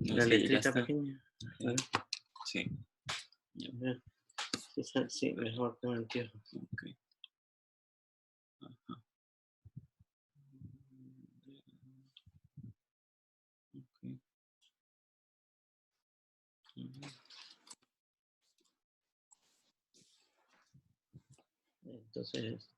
La letrita pequeña. Sí. Sí, mejor con el tiempo. Okay. Ajá. Okay. Entonces,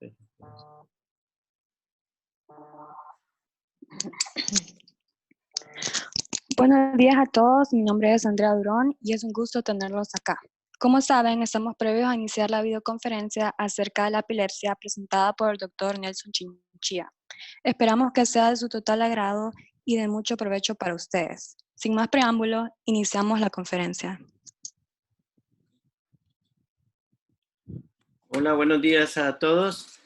Buenos días a todos, mi nombre es Andrea Durón y es un gusto tenerlos acá. Como saben, estamos previos a iniciar la videoconferencia acerca de la epilepsia presentada por el Dr. Nelson Chinchilla. Esperamos que sea de su total agrado y de mucho provecho para ustedes. Sin más preámbulo, iniciamos la conferencia. Hola, buenos días a todos.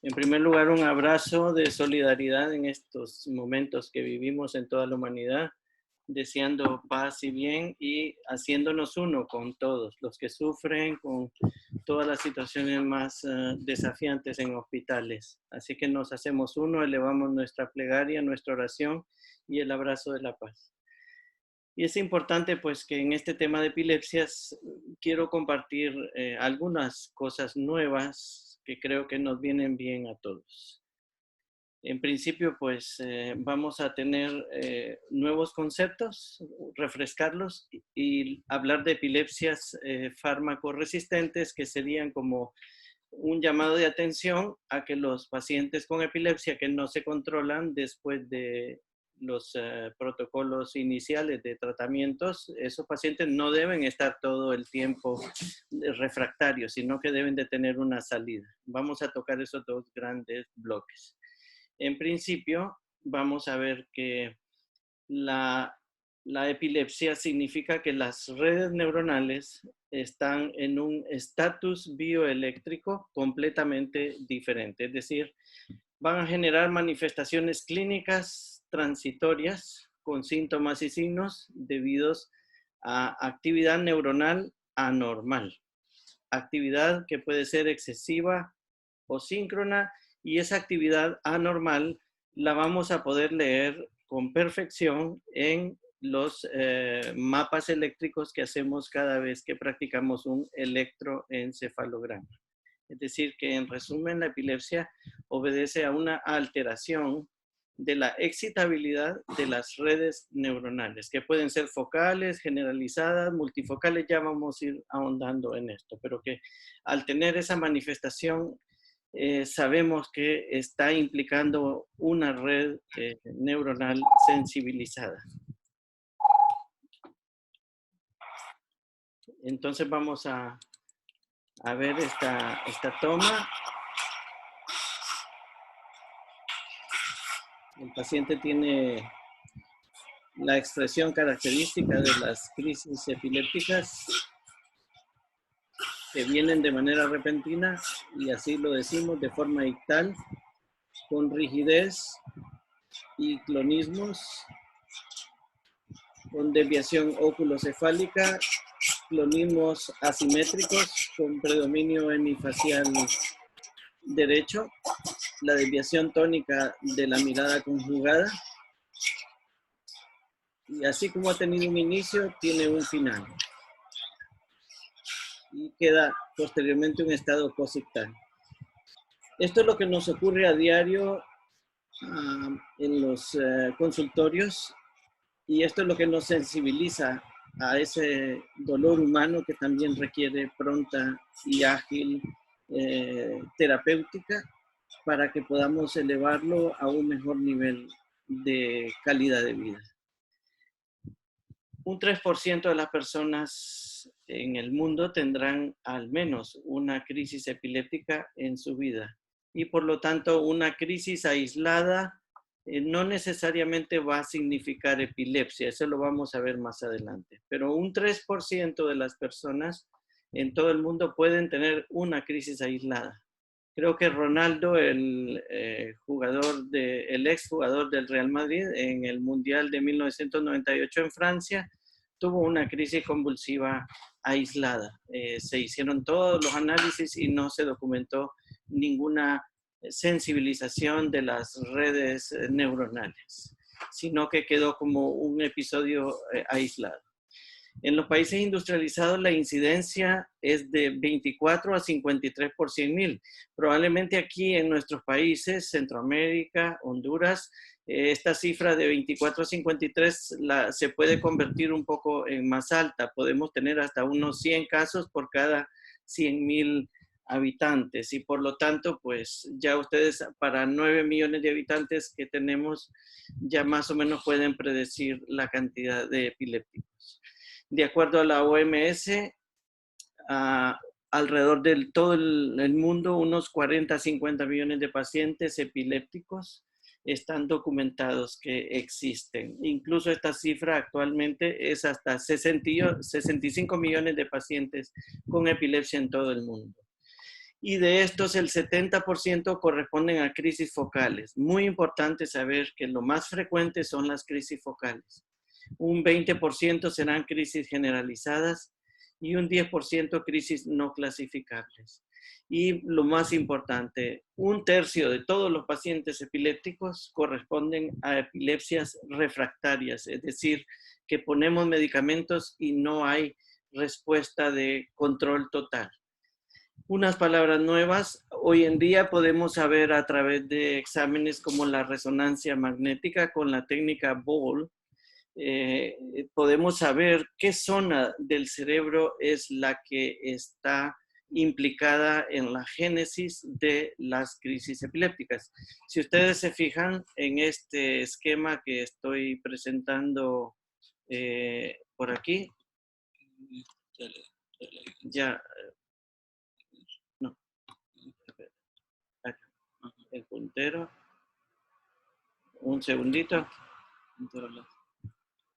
En primer lugar, un abrazo de solidaridad en estos momentos que vivimos en toda la humanidad, deseando paz y bien y haciéndonos uno con todos los que sufren, con todas las situaciones más desafiantes en hospitales. Así que nos hacemos uno, elevamos nuestra plegaria, nuestra oración y el abrazo de la paz. Y es importante pues que en este tema de epilepsias quiero compartir algunas cosas nuevas que creo que nos vienen bien a todos. En principio pues vamos a tener nuevos conceptos, refrescarlos y hablar de epilepsias fármaco-resistentes que serían como un llamado de atención a que los pacientes con epilepsia que no se controlan después de los protocolos iniciales de tratamientos, esos pacientes no deben estar todo el tiempo refractarios, sino que deben de tener una salida. Vamos a tocar esos dos grandes bloques. En principio, vamos a ver que la epilepsia significa que las redes neuronales están en un estatus bioeléctrico completamente diferente. Es decir, van a generar manifestaciones clínicas transitorias con síntomas y signos debidos a actividad neuronal anormal. Actividad que puede ser excesiva o síncrona, y esa actividad anormal la vamos a poder leer con perfección en los mapas eléctricos que hacemos cada vez que practicamos un electroencefalograma. Es decir, que en resumen la epilepsia obedece a una alteración de la excitabilidad de las redes neuronales, que pueden ser focales, generalizadas, multifocales, ya vamos a ir ahondando en esto, pero que al tener esa manifestación sabemos que está implicando una red neuronal sensibilizada. Entonces vamos a ver esta toma. El paciente tiene la expresión característica de las crisis epilépticas que vienen de manera repentina, y así lo decimos de forma ictal, con rigidez y clonismos, con desviación oculocefálica, clonismos asimétricos con predominio hemifacial derecho, la desviación tónica de la mirada conjugada, y así como ha tenido un inicio, tiene un final. Y queda posteriormente un estado posictal. Esto es lo que nos ocurre a diario en los consultorios, y esto es lo que nos sensibiliza a ese dolor humano que también requiere pronta y ágil terapéutica para que podamos elevarlo a un mejor nivel de calidad de vida. Un 3% de las personas en el mundo tendrán al menos una crisis epiléptica en su vida, y por lo tanto una crisis aislada no necesariamente va a significar epilepsia. Eso lo vamos a ver más adelante, pero un 3% de las personas en todo el mundo pueden tener una crisis aislada. Creo que Ronaldo, el exjugador del Real Madrid en el Mundial de 1998 en Francia, tuvo una crisis convulsiva aislada. Se hicieron todos los análisis y no se documentó ninguna sensibilización de las redes neuronales, sino que quedó como un episodio aislado. En los países industrializados la incidencia es de 24 a 53 por 100,000. Probablemente aquí en nuestros países, Centroamérica, Honduras, esta cifra de 24 a 53 se puede convertir un poco en más alta. Podemos tener hasta unos 100 casos por cada 100,000 habitantes, y por lo tanto, pues ya ustedes, para 9 millones de habitantes que tenemos, ya más o menos pueden predecir la cantidad de epilépticos. De acuerdo a la OMS, alrededor de todo el mundo, unos 40 a 50 millones de pacientes epilépticos están documentados que existen. Incluso esta cifra actualmente es hasta 65 millones de pacientes con epilepsia en todo el mundo. Y de estos, el 70% corresponden a crisis focales. Muy importante saber que lo más frecuente son las crisis focales. Un 20% serán crisis generalizadas y un 10% crisis no clasificables. Y lo más importante, un tercio de todos los pacientes epilépticos corresponden a epilepsias refractarias, es decir, que ponemos medicamentos y no hay respuesta de control total. Unas palabras nuevas, hoy en día podemos saber a través de exámenes como la resonancia magnética con la técnica Ball, podemos saber qué zona del cerebro es la que está implicada en la génesis de las crisis epilépticas. Si ustedes se fijan en este esquema que estoy presentando por aquí, ya, no, el puntero, un segundito.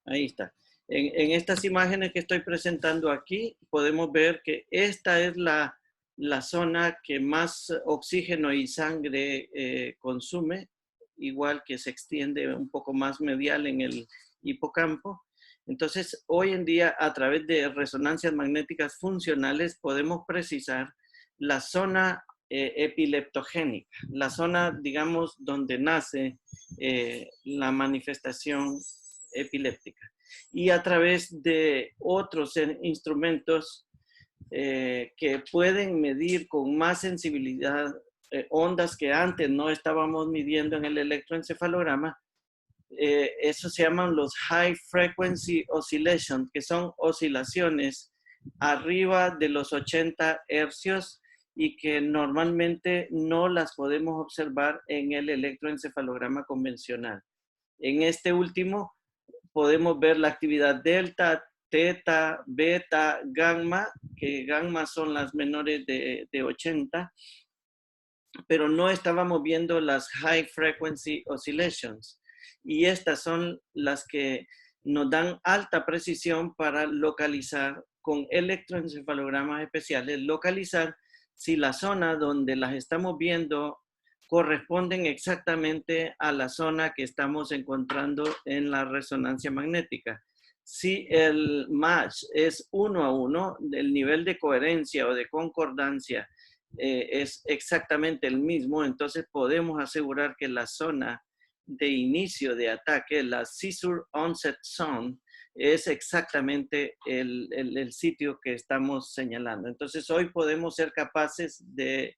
Ahí está. En estas imágenes que estoy presentando aquí, podemos ver que esta es la zona que más oxígeno y sangre consume, igual que se extiende un poco más medial en el hipocampo. Entonces, hoy en día, a través de resonancias magnéticas funcionales, podemos precisar la zona epileptogénica, la zona, digamos, donde nace la manifestación epiléptica. Y a través de otros instrumentos que pueden medir con más sensibilidad ondas que antes no estábamos midiendo en el electroencefalograma, eso se llaman los High Frequency Oscillation, que son oscilaciones arriba de los 80 hercios y que normalmente no las podemos observar en el electroencefalograma convencional. En este último podemos ver la actividad delta, teta, beta, gamma, que gamma son las menores de 80, pero no estábamos viendo las high frequency oscillations. Y estas son las que nos dan alta precisión para localizar con electroencefalogramas especiales, localizar si la zona donde las estamos viendo corresponden exactamente a la zona que estamos encontrando en la resonancia magnética. Si el match es 1 a 1, el nivel de coherencia o de concordancia es exactamente el mismo, entonces podemos asegurar que la zona de inicio de ataque, la Seizure Onset Zone, es exactamente el sitio que estamos señalando. Entonces hoy podemos ser capaces de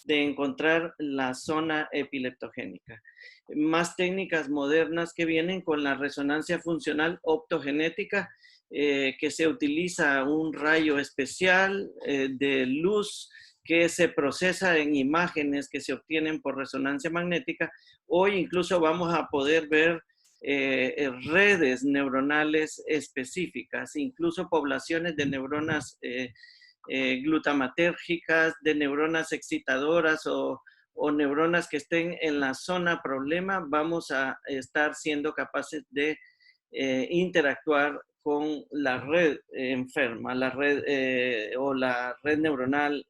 encontrar la zona epileptogénica. Más técnicas modernas que vienen con la resonancia funcional optogenética, que se utiliza un rayo especial de luz que se procesa en imágenes que se obtienen por resonancia magnética. Hoy incluso vamos a poder ver redes neuronales específicas, incluso poblaciones de neuronas glutamatérgicas, de neuronas excitadoras o neuronas que estén en la zona problema, vamos a estar siendo capaces de interactuar con la red enferma, la red o la red neuronal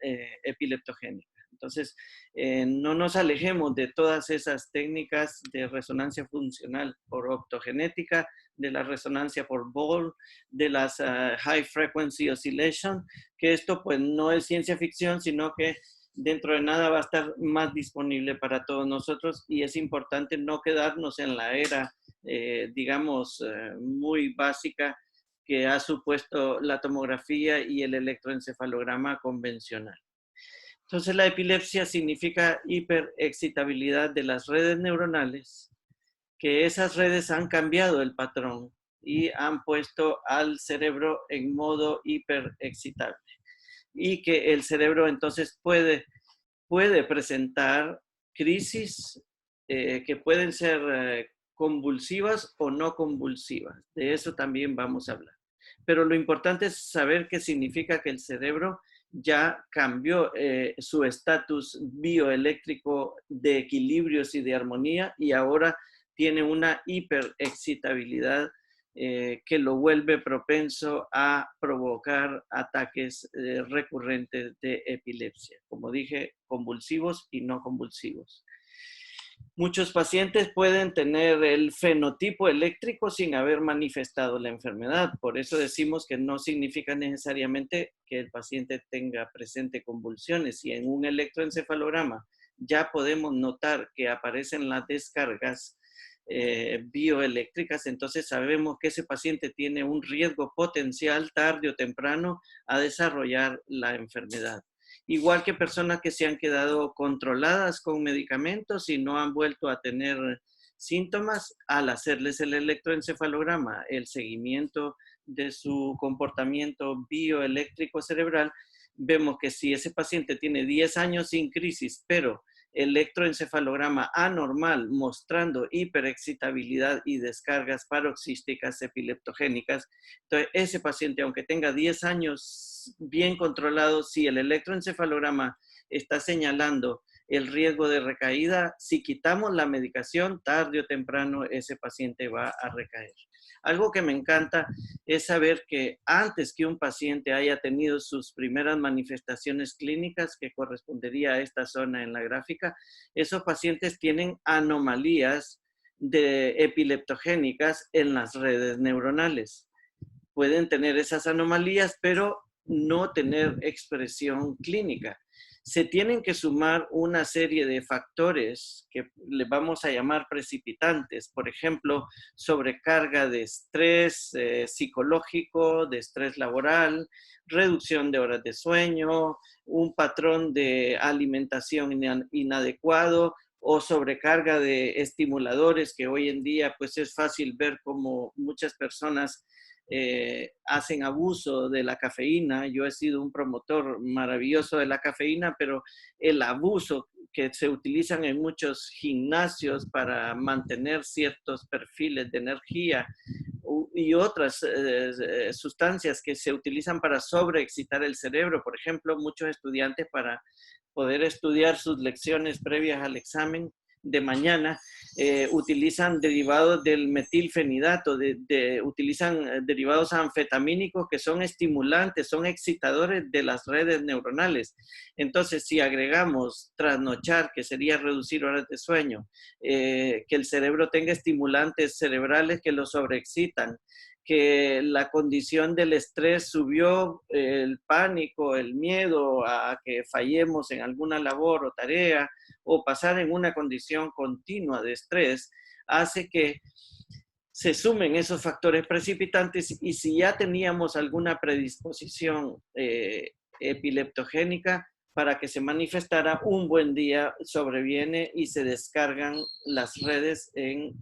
epileptogénica. Entonces, no nos alejemos de todas esas técnicas de resonancia funcional por optogenética, de la resonancia por Ball, de las high frequency oscillation, que esto pues no es ciencia ficción, sino que dentro de nada va a estar más disponible para todos nosotros y es importante no quedarnos en la era, digamos, muy básica que ha supuesto la tomografía y el electroencefalograma convencional. Entonces la epilepsia significa hiperexcitabilidad de las redes neuronales, que esas redes han cambiado el patrón y han puesto al cerebro en modo hiperexcitable. Y que el cerebro entonces puede presentar crisis que pueden ser convulsivas o no convulsivas. De eso también vamos a hablar. Pero lo importante es saber qué significa que el cerebro ya cambió su estatus bioeléctrico de equilibrios y de armonía y ahora tiene una hiperexcitabilidad que lo vuelve propenso a provocar ataques recurrentes de epilepsia. Como dije, convulsivos y no convulsivos. Muchos pacientes pueden tener el fenotipo eléctrico sin haber manifestado la enfermedad. Por eso decimos que no significa necesariamente que el paciente tenga presente convulsiones. Y en un electroencefalograma ya podemos notar que aparecen las descargas bioeléctricas, entonces sabemos que ese paciente tiene un riesgo potencial tarde o temprano a desarrollar la enfermedad. Igual que personas que se han quedado controladas con medicamentos y no han vuelto a tener síntomas, al hacerles el electroencefalograma, el seguimiento de su comportamiento bioeléctrico cerebral, vemos que si ese paciente tiene 10 años sin crisis, pero electroencefalograma anormal mostrando hiperexcitabilidad y descargas paroxísticas epileptogénicas. Entonces, ese paciente, aunque tenga 10 años bien controlado, si el electroencefalograma está señalando el riesgo de recaída, si quitamos la medicación, tarde o temprano ese paciente va a recaer. Algo que me encanta es saber que antes que un paciente haya tenido sus primeras manifestaciones clínicas, que correspondería a esta zona en la gráfica, esos pacientes tienen anomalías epileptogénicas en las redes neuronales. Pueden tener esas anomalías, pero no tener expresión clínica. Se tienen que sumar una serie de factores que le vamos a llamar precipitantes, por ejemplo, sobrecarga de estrés psicológico, de estrés laboral, reducción de horas de sueño, un patrón de alimentación inadecuado o sobrecarga de estimuladores, que hoy en día pues es fácil ver cómo muchas personas hacen abuso de la cafeína. Yo he sido un promotor maravilloso de la cafeína, pero el abuso que se utilizan en muchos gimnasios para mantener ciertos perfiles de energía y otras sustancias que se utilizan para sobreexcitar el cerebro. Por ejemplo, muchos estudiantes para poder estudiar sus lecciones previas al examen de mañana, utilizan derivados del metilfenidato, utilizan derivados anfetamínicos que son estimulantes, son excitadores de las redes neuronales. Entonces, si agregamos trasnochar, que sería reducir horas de sueño, que el cerebro tenga estimulantes cerebrales que lo sobreexcitan, que la condición del estrés subió, el pánico, el miedo a que fallemos en alguna labor o tarea, o pasar en una condición continua de estrés, hace que se sumen esos factores precipitantes, y si ya teníamos alguna predisposición epileptogénica, para que se manifestara, un buen día sobreviene y se descargan las redes en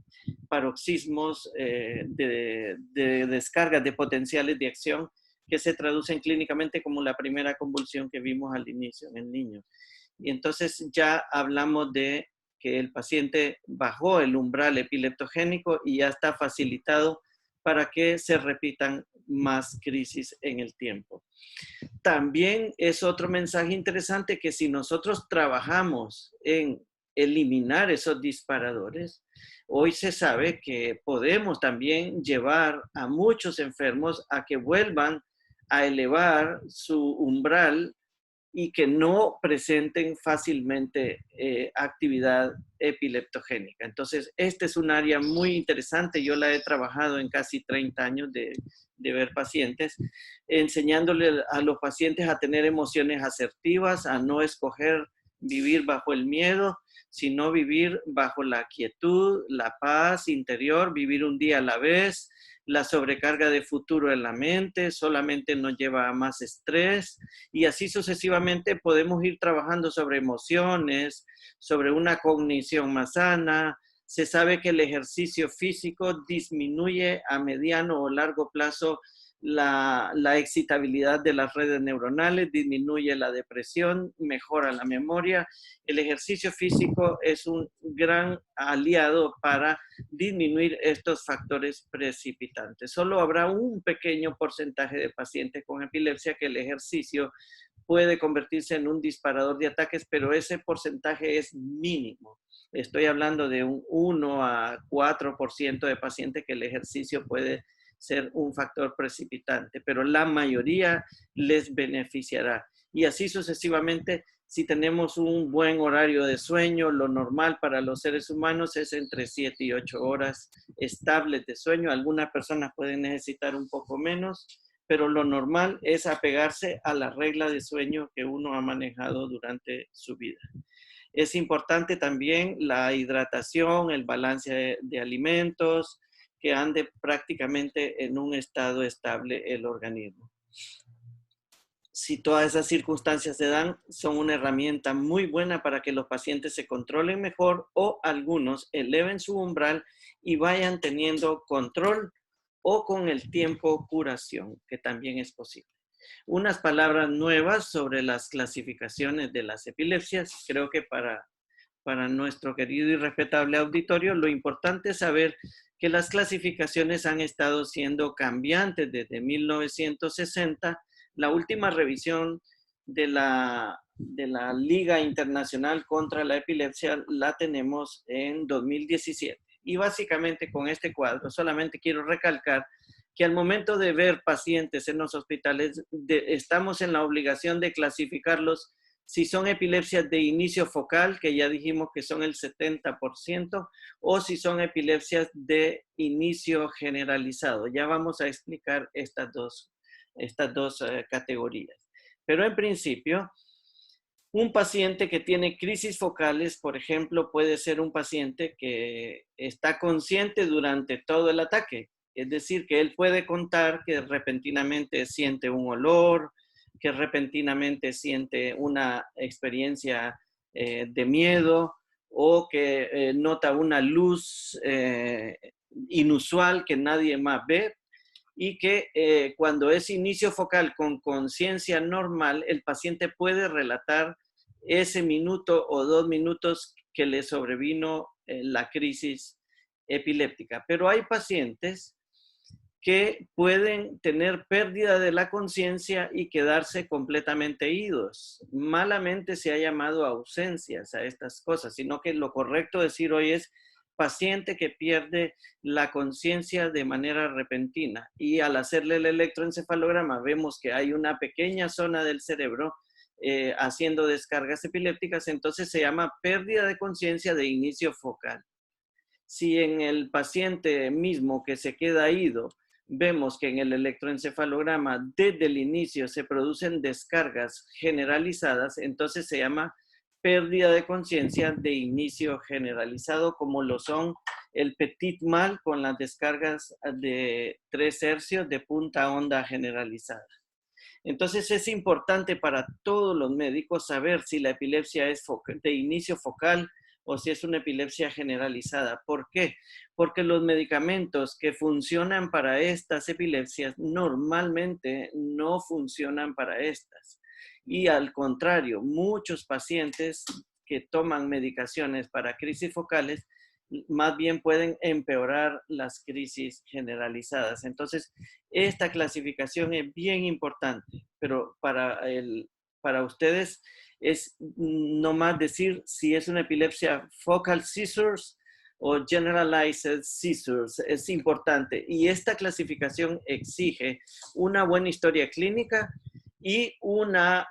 paroxismos de descargas de potenciales de acción que se traducen clínicamente como la primera convulsión que vimos al inicio en el niño. Y entonces ya hablamos de que el paciente bajó el umbral epileptogénico y ya está facilitado para que se repitan más crisis en el tiempo. También es otro mensaje interesante que si nosotros trabajamos en eliminar esos disparadores, hoy se sabe que podemos también llevar a muchos enfermos a que vuelvan a elevar su umbral y que no presenten fácilmente actividad epileptogénica. Entonces, este es un área muy interesante. Yo la he trabajado en casi 30 años de ver pacientes, enseñándole a los pacientes a tener emociones asertivas, a no escoger vivir bajo el miedo, sino vivir bajo la quietud, la paz interior, vivir un día a la vez. La sobrecarga de futuro en la mente solamente nos lleva a más estrés, y así sucesivamente podemos ir trabajando sobre emociones, sobre una cognición más sana. Se sabe que el ejercicio físico disminuye a mediano o largo plazo la excitabilidad de las redes neuronales, disminuye la depresión, mejora la memoria. El ejercicio físico es un gran aliado para disminuir estos factores precipitantes. Solo habrá un pequeño porcentaje de pacientes con epilepsia que el ejercicio puede convertirse en un disparador de ataques, pero ese porcentaje es mínimo. Estoy hablando de un 1 a 4% de pacientes que el ejercicio puede ser un factor precipitante, pero la mayoría les beneficiará. Y así sucesivamente, si tenemos un buen horario de sueño, lo normal para los seres humanos es entre 7 y 8 horas estables de sueño. Algunas personas pueden necesitar un poco menos, pero lo normal es apegarse a la regla de sueño que uno ha manejado durante su vida. Es importante también la hidratación, el balance de alimentos, que ande prácticamente en un estado estable el organismo. Si todas esas circunstancias se dan, son una herramienta muy buena para que los pacientes se controlen mejor, o algunos eleven su umbral y vayan teniendo control, o con el tiempo curación, que también es posible. Unas palabras nuevas sobre las clasificaciones de las epilepsias. Creo que para nuestro querido y respetable auditorio, lo importante es saber que las clasificaciones han estado siendo cambiantes desde 1960. La última revisión de la Liga Internacional contra la Epilepsia la tenemos en 2017. Y básicamente con este cuadro solamente quiero recalcar que al momento de ver pacientes en los hospitales, estamos en la obligación de clasificarlos si son epilepsias de inicio focal, que ya dijimos que son el 70%, o si son epilepsias de inicio generalizado. Ya vamos a explicar estas dos categorías. Pero en principio, un paciente que tiene crisis focales, por ejemplo, puede ser un paciente que está consciente durante todo el ataque. Es decir, que él puede contar que repentinamente siente un olor, que repentinamente siente una experiencia de miedo, o que nota una luz inusual que nadie más ve, y que cuando es inicio focal con conciencia normal, el paciente puede relatar ese minuto o 2 minutos que le sobrevino la crisis epiléptica. Pero hay pacientes que pueden tener pérdida de la conciencia y quedarse completamente idos. Malamente se ha llamado ausencias a estas cosas, sino que lo correcto decir hoy es paciente que pierde la conciencia de manera repentina. Y al hacerle el electroencefalograma vemos que hay una pequeña zona del cerebro haciendo descargas epilépticas, entonces se llama pérdida de conciencia de inicio focal. Si en el paciente mismo que se queda ido vemos que en el electroencefalograma desde el inicio se producen descargas generalizadas, entonces se llama pérdida de conciencia de inicio generalizado, como lo son el petit mal con las descargas de 3 hercios de punta onda generalizada. Entonces es importante para todos los médicos saber si la epilepsia es de inicio focal o si es una epilepsia generalizada. ¿Por qué? Porque los medicamentos que funcionan para estas epilepsias normalmente no funcionan para estas. Y al contrario, muchos pacientes que toman medicaciones para crisis focales más bien pueden empeorar las crisis generalizadas. Entonces, esta clasificación es bien importante, pero para ustedes es no más decir si es una epilepsia focal seizures o generalized seizures. Es importante. Y esta clasificación exige una buena historia clínica y una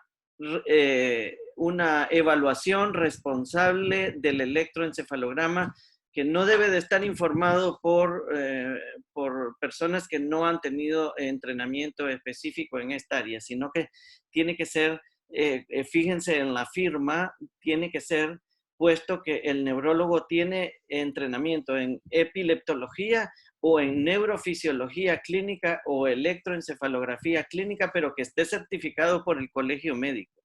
evaluación responsable del electroencefalograma que no debe de estar informado por personas que no han tenido entrenamiento específico en esta área, sino que tiene que ser, fíjense en la firma, tiene que ser puesto que el neurólogo tiene entrenamiento en epileptología o en neurofisiología clínica o electroencefalografía clínica, pero que esté certificado por el colegio médico.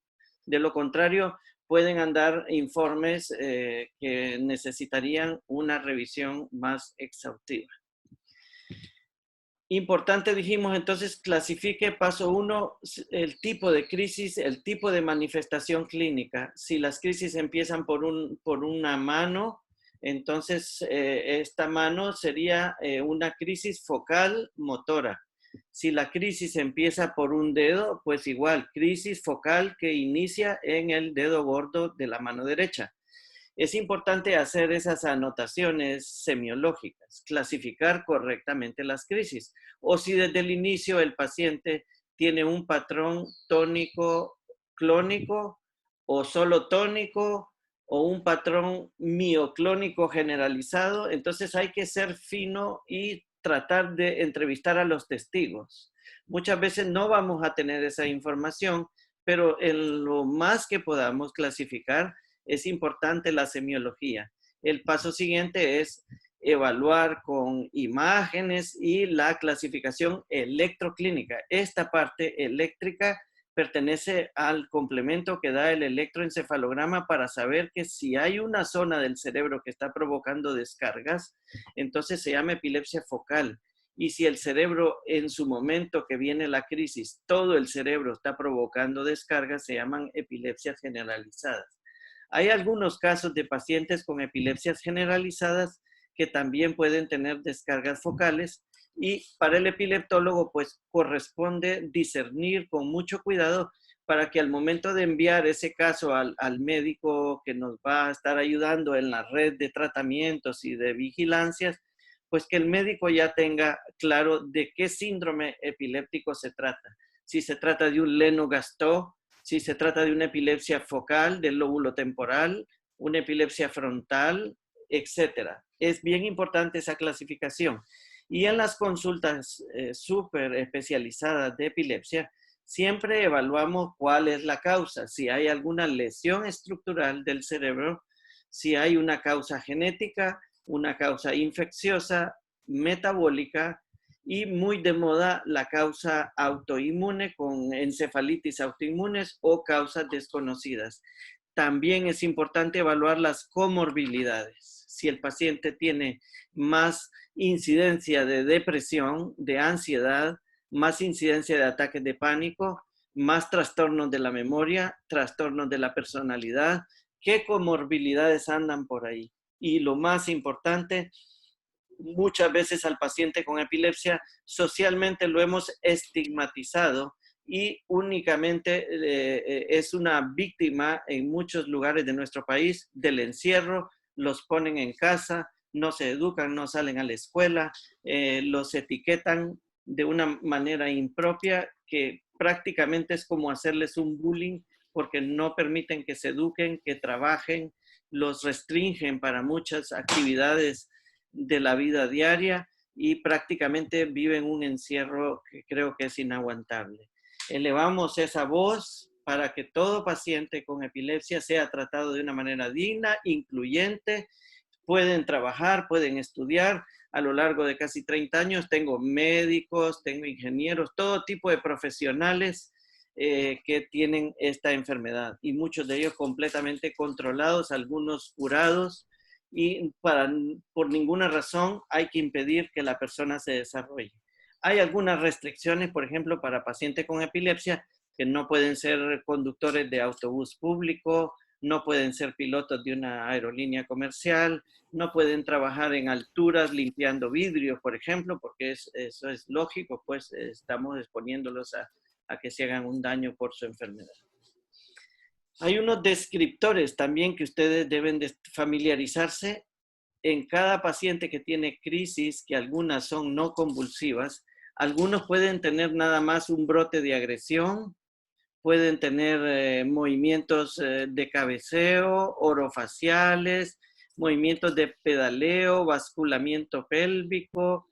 De lo contrario, pueden andar informes que necesitarían una revisión más exhaustiva. Importante, dijimos, entonces clasifique paso 1, el tipo de crisis, el tipo de manifestación clínica. Si las crisis empiezan por una mano, entonces esta mano sería una crisis focal motora. Si la crisis empieza por un dedo, pues igual, crisis focal que inicia en el dedo gordo de la mano derecha. Es importante hacer esas anotaciones semiológicas, clasificar correctamente las crisis. O si desde el inicio el paciente tiene un patrón tónico clónico o solo tónico o un patrón mioclónico generalizado, entonces hay que ser fino y tratar de entrevistar a los testigos. Muchas veces no vamos a tener esa información, pero en lo más que podamos clasificar, es importante la semiología. El paso siguiente es evaluar con imágenes y la clasificación electroclínica. Esta parte eléctrica pertenece al complemento que da el electroencefalograma para saber que si hay una zona del cerebro que está provocando descargas, entonces se llama epilepsia focal. Y si el cerebro en su momento que viene la crisis, todo el cerebro está provocando descargas, se llaman epilepsias generalizadas. Hay algunos casos de pacientes con epilepsias generalizadas que también pueden tener descargas focales y para el epileptólogo pues corresponde discernir con mucho cuidado para que al momento de enviar ese caso al médico que nos va a estar ayudando en la red de tratamientos y de vigilancias, pues que el médico ya tenga claro de qué síndrome epiléptico se trata. Si se trata de un Lennox-Gastaut, si se trata de una epilepsia focal del lóbulo temporal, una epilepsia frontal, etc. Es bien importante esa clasificación. Y en las consultas súper especializadas de epilepsia, siempre evaluamos cuál es la causa, si hay alguna lesión estructural del cerebro, si hay una causa genética, una causa infecciosa, metabólica, y muy de moda la causa autoinmune con encefalitis autoinmunes o causas desconocidas. También es importante evaluar las comorbilidades. Si el paciente tiene más incidencia de depresión, de ansiedad, más incidencia de ataques de pánico, más trastornos de la memoria, trastornos de la personalidad, ¿qué comorbilidades andan por ahí? Y lo más importante, muchas veces al paciente con epilepsia socialmente lo hemos estigmatizado y únicamente es una víctima en muchos lugares de nuestro país del encierro. Los ponen en casa, no se educan, no salen a la escuela, los etiquetan de una manera impropia que prácticamente es como hacerles un bullying porque no permiten que se eduquen, que trabajen, los restringen para muchas actividades de la vida diaria y prácticamente viven un encierro que creo que es inaguantable. Elevamos esa voz para que todo paciente con epilepsia sea tratado de una manera digna, incluyente. Pueden trabajar, pueden estudiar. A lo largo de casi 30 años tengo médicos, tengo ingenieros, todo tipo de profesionales que tienen esta enfermedad y muchos de ellos completamente controlados, algunos curados y por ninguna razón hay que impedir que la persona se desarrolle. Hay algunas restricciones, por ejemplo, para pacientes con epilepsia, que no pueden ser conductores de autobús público, no pueden ser pilotos de una aerolínea comercial, no pueden trabajar en alturas limpiando vidrios, por ejemplo, porque eso es lógico, pues estamos exponiéndolos a que se hagan un daño por su enfermedad. Hay unos descriptores también que ustedes deben de familiarizarse. En cada paciente que tiene crisis, que algunas son no convulsivas, algunos pueden tener nada más un brote de agresión, pueden tener movimientos de cabeceo, orofaciales, movimientos de pedaleo, basculamiento pélvico,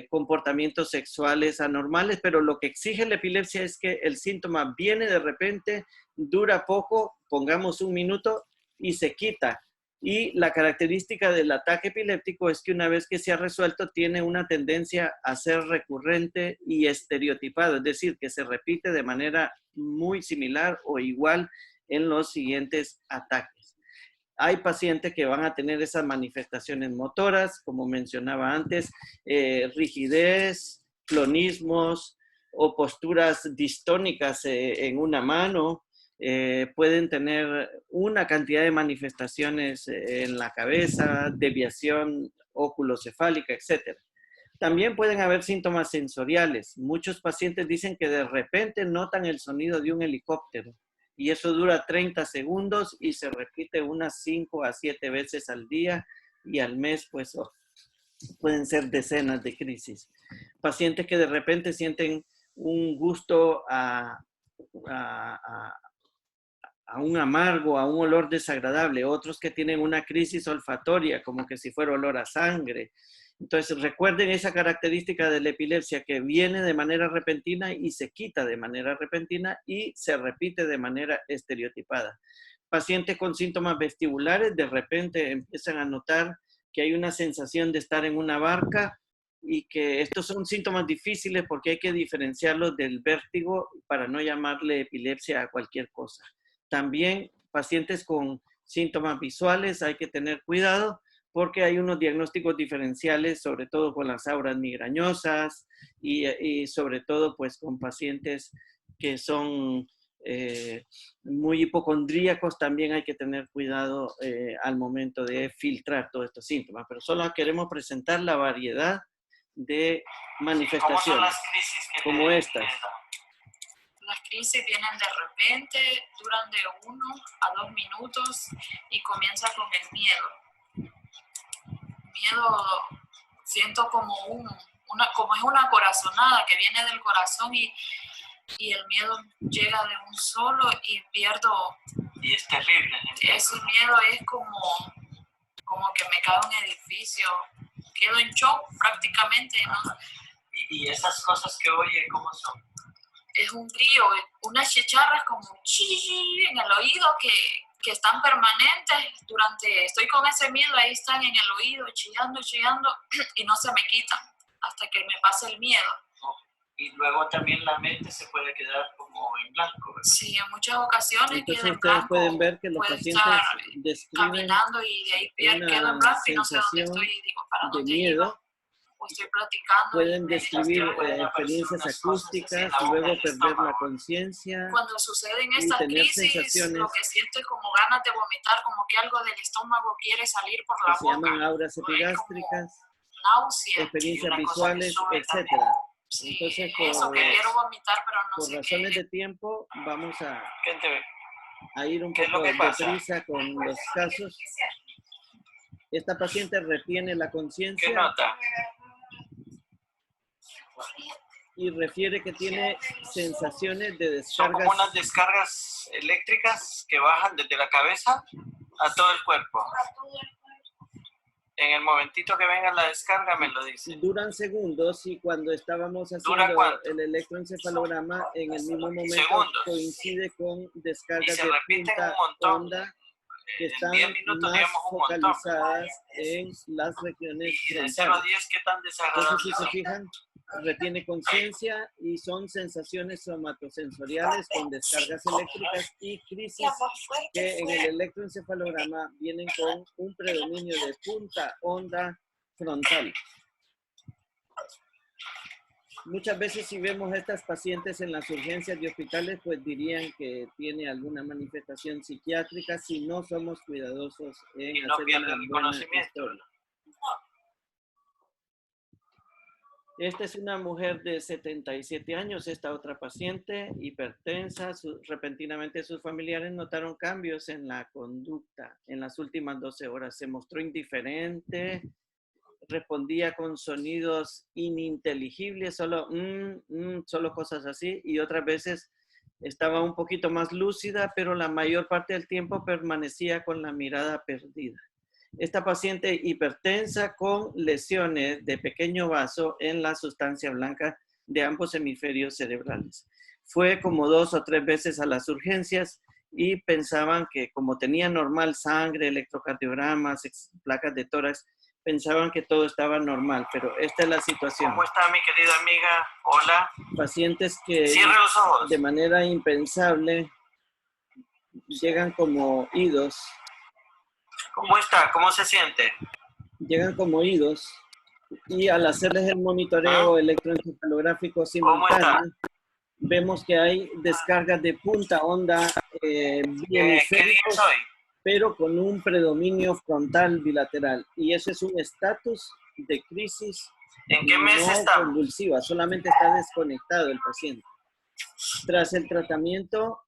comportamientos sexuales anormales, pero lo que exige la epilepsia es que el síntoma viene de repente, dura poco, pongamos un minuto y se quita. Y la característica del ataque epiléptico es que una vez que se ha resuelto tiene una tendencia a ser recurrente y estereotipado, es decir, que se repite de manera muy similar o igual en los siguientes ataques. Hay pacientes que van a tener esas manifestaciones motoras, como mencionaba antes, rigidez, clonismos o posturas distónicas en una mano. Pueden tener una cantidad de manifestaciones en la cabeza, desviación oculocefálica, etc. También pueden haber síntomas sensoriales. Muchos pacientes dicen que de repente notan el sonido de un helicóptero y eso dura 30 segundos y se repite unas 5 a 7 veces al día y al mes pues pueden ser decenas de crisis. Pacientes que de repente sienten un gusto a un amargo, a un olor desagradable, otros que tienen una crisis olfatoria, como que si fuera olor a sangre. Entonces, recuerden esa característica de la epilepsia que viene de manera repentina y se quita de manera repentina y se repite de manera estereotipada. Pacientes con síntomas vestibulares de repente empiezan a notar que hay una sensación de estar en una barca y que estos son síntomas difíciles porque hay que diferenciarlos del vértigo para no llamarle epilepsia a cualquier cosa. También pacientes con síntomas visuales hay que tener cuidado porque hay unos diagnósticos diferenciales, sobre todo con las auras migrañosas y sobre todo pues con pacientes que son muy hipocondríacos, también hay que tener cuidado al momento de filtrar todos estos síntomas. Pero solo queremos presentar la variedad de manifestaciones, ¿Cómo son las crisis como estas. Las crisis vienen de repente, duran de 1 a 2 minutos y comienza con el miedo. Miedo, siento como como es una corazonada que viene del corazón y el miedo llega de un solo y pierdo. Y es terrible. Ese miedo es como que me cae un edificio, quedo en shock prácticamente, ¿no? Y esas cosas que oye, ¿cómo son? Es un brillo, unas chicharras como chi en el oído que están permanentes estoy con ese miedo, ahí están en el oído chillando y no se me quitan hasta que me pase el miedo. Y luego también la mente se puede quedar como en blanco, ¿verdad? Sí, en muchas ocasiones entonces queda en blanco. Pueden ver que los pacientes describen caminando y de ahí quedo en blanco y no sé dónde estoy, digo, ¿para dónde iba? O estoy platicando. Pueden describir experiencias acústicas, luego perder la conciencia. Cuando suceden estas crisis, lo que siento es como ganas de vomitar, como que algo del estómago quiere salir por la boca. Se llaman auras epigástricas. náuseas y experiencias una cosa que visuales, sube etc. también. Sí, Entonces, eso que quiero vomitar, pero no por sé razones qué. de tiempo, vamos Gente, a ir un ¿qué es lo poco que pasa? deprisa con los casos. Esta paciente retiene la ¿qué conciencia nota? y refiere que tiene sensaciones de Son como descargas. unas descargas eléctricas que bajan desde la cabeza a todo el cuerpo. En el momentito que venga la descarga me lo dice. Duran segundos y cuando estábamos ¿Dura haciendo cuánto? el electroencefalograma, en el mismo momento Segundos. coincide con Y descargas se de repiten punta un montón. onda que En están 10 minutos, más digamos, un montón. focalizadas en las regiones Y de 0 a frontales. 10, ¿qué tan Entonces, desagradables si se son? fijan, retiene conciencia y son sensaciones somatosensoriales con descargas eléctricas y crisis que en el electroencefalograma vienen con un predominio de punta onda frontal. Muchas veces si vemos a estas pacientes en las urgencias de hospitales, pues dirían que tiene alguna manifestación psiquiátrica si no somos cuidadosos en Y no hacer pierden una el buena conocimiento. historia. Esta es una mujer de 77 años, esta otra paciente, hipertensa. Repentinamente sus familiares notaron cambios en la conducta en las últimas 12 horas. Se mostró indiferente, respondía con sonidos ininteligibles, solo cosas así, y otras veces estaba un poquito más lúcida, pero la mayor parte del tiempo permanecía con la mirada perdida. Esta paciente hipertensa con lesiones de pequeño vaso en la sustancia blanca de ambos hemisferios cerebrales. Fue como 2 o 3 veces a las urgencias y pensaban que como tenía normal sangre, electrocardiogramas, placas de tórax, pensaban que todo estaba normal, pero esta es la situación. ¿Cómo está mi querida amiga? Hola. Pacientes que Cierre los ojos. de manera impensable llegan como idos. ¿Cómo está? ¿Cómo se siente? Llegan como idos y al hacerles el monitoreo electroencefalográfico simultáneo, vemos que hay descargas de punta onda ¿Qué día biemisféricos, es hoy? pero con un predominio frontal bilateral. Y ese es un estatus de crisis ¿En qué mes no estamos? convulsiva, solamente está desconectado el paciente. Tras el tratamiento,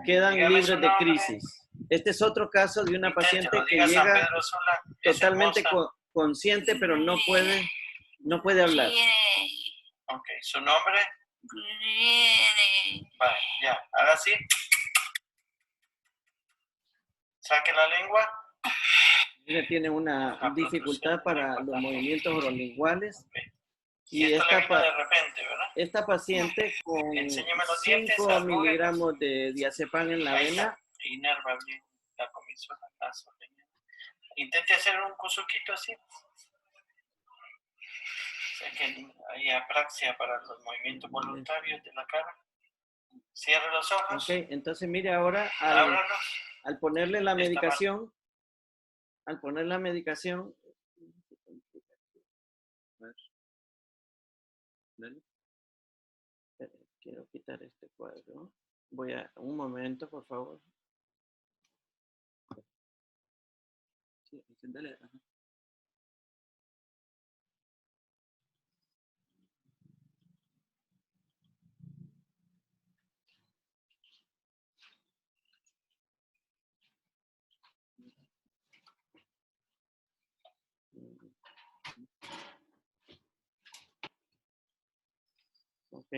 quedan Dígame libres su de nombre. crisis. Este es otro caso de una paciente Inténtelo, que diga San llega Pedro Sula, es totalmente hermosa. consciente, pero no puede hablar. Ok, ¿su nombre? Vale, ya, ahora sí. Saque la lengua. Ella tiene una dificultad para los movimientos orolinguales. Y esto le vino de repente, ¿verdad? Esta paciente con Enséñeme los dientes, 5 arrúguelos. miligramos de diazepam en la Ahí está. vena, Inerva bien la comisión. Intente hacer un kusuquito así. Sé que hay apraxia para los movimientos voluntarios de la cara. Cierre los ojos. ok, entonces mire ahora Ábralos. al ponerle la Esta medicación, quiero quitar este cuadro. Un momento, por favor. Sí, dale, ajá. Ok.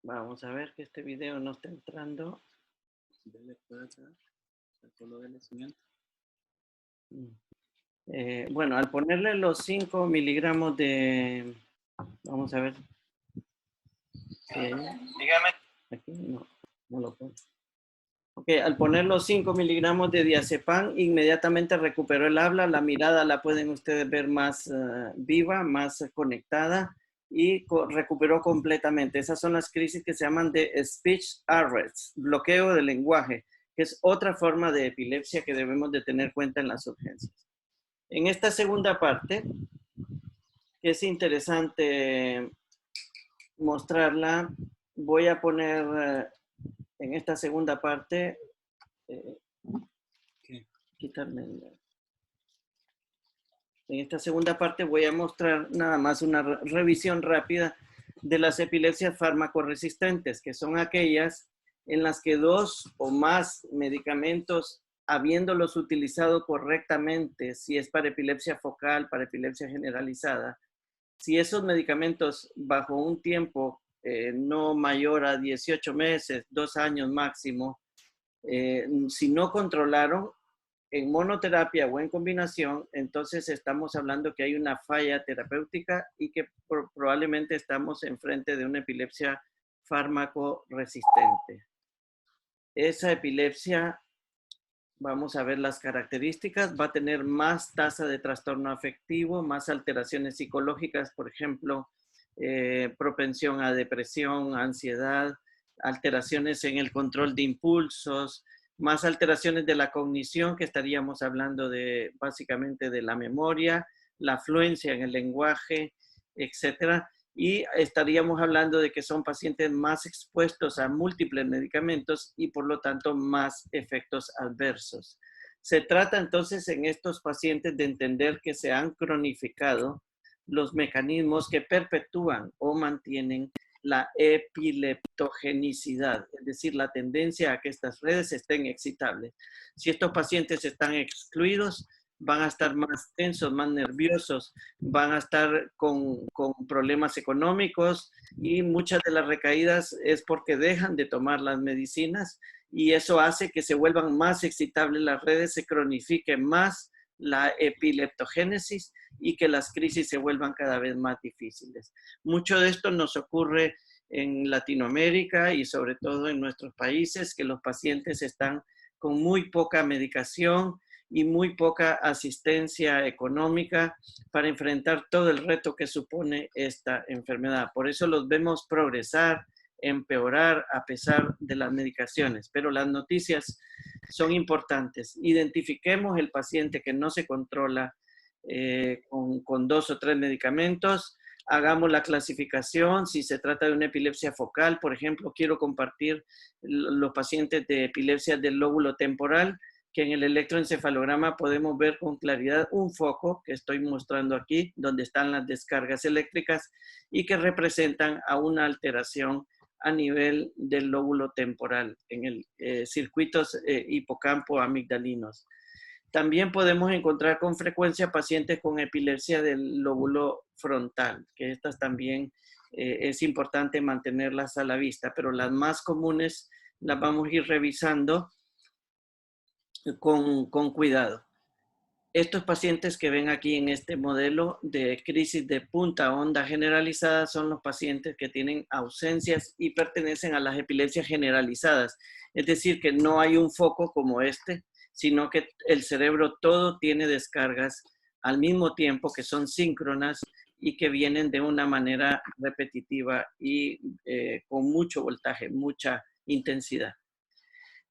Vamos a ver que este video no está entrando. Bueno, al ponerle los 5 miligramos de... Vamos a ver. Dígame. Aquí no lo pongo. Ok, al poner los 5 miligramos de diazepam, inmediatamente recuperó el habla. La mirada la pueden ustedes ver más viva, más conectada y recuperó completamente. Esas son las crisis que se llaman de speech arrest, bloqueo del lenguaje, que es otra forma de epilepsia que debemos de tener cuenta en las urgencias. En esta segunda parte, que es interesante mostrarla, voy a poner en esta segunda parte, quitarme En esta segunda parte voy a mostrar nada más una revisión rápida de las epilepsias fármaco-resistentes, que son aquellas en las que 2 o más medicamentos, habiéndolos utilizado correctamente, si es para epilepsia focal, para epilepsia generalizada, si esos medicamentos bajo un tiempo no mayor a 18 meses, 2 años máximo, si no controlaron en monoterapia o en combinación, entonces estamos hablando que hay una falla terapéutica y que probablemente estamos enfrente de una epilepsia fármaco resistente. Esa epilepsia, vamos a ver las características, va a tener más tasa de trastorno afectivo, más alteraciones psicológicas, por ejemplo, propensión a depresión, ansiedad, alteraciones en el control de impulsos, más alteraciones de la cognición, que estaríamos hablando de básicamente de la memoria, la fluencia en el lenguaje, etcétera. Y estaríamos hablando de que son pacientes más expuestos a múltiples medicamentos y por lo tanto más efectos adversos. Se trata entonces en estos pacientes de entender que se han cronificado los mecanismos que perpetúan o mantienen la epileptogenicidad, es decir, la tendencia a que estas redes estén excitables. Si estos pacientes están excluidos, van a estar más tensos, más nerviosos, van a estar con problemas económicos y muchas de las recaídas es porque dejan de tomar las medicinas y eso hace que se vuelvan más excitables las redes, se cronifique más la epileptogénesis y que las crisis se vuelvan cada vez más difíciles. Mucho de esto nos ocurre en Latinoamérica y sobre todo en nuestros países, que los pacientes están con muy poca medicación y muy poca asistencia económica para enfrentar todo el reto que supone esta enfermedad. Por eso los vemos progresar, empeorar a pesar de las medicaciones. Pero las noticias son importantes. Identifiquemos el paciente que no se controla con 2 o 3 medicamentos. Hagamos la clasificación. Si se trata de una epilepsia focal, por ejemplo, quiero compartir los pacientes de epilepsia del lóbulo temporal, que en el electroencefalograma podemos ver con claridad un foco que estoy mostrando aquí, donde están las descargas eléctricas y que representan a una alteración a nivel del lóbulo temporal, en el circuitos hipocampo amigdalinos. También podemos encontrar con frecuencia pacientes con epilepsia del lóbulo frontal, que estas también es importante mantenerlas a la vista, pero las más comunes las vamos a ir revisando con cuidado. Estos pacientes que ven aquí en este modelo de crisis de punta onda generalizada son los pacientes que tienen ausencias y pertenecen a las epilepsias generalizadas. Es decir, que no hay un foco como este, sino que el cerebro todo tiene descargas al mismo tiempo que son síncronas y que vienen de una manera repetitiva y con mucho voltaje, mucha intensidad.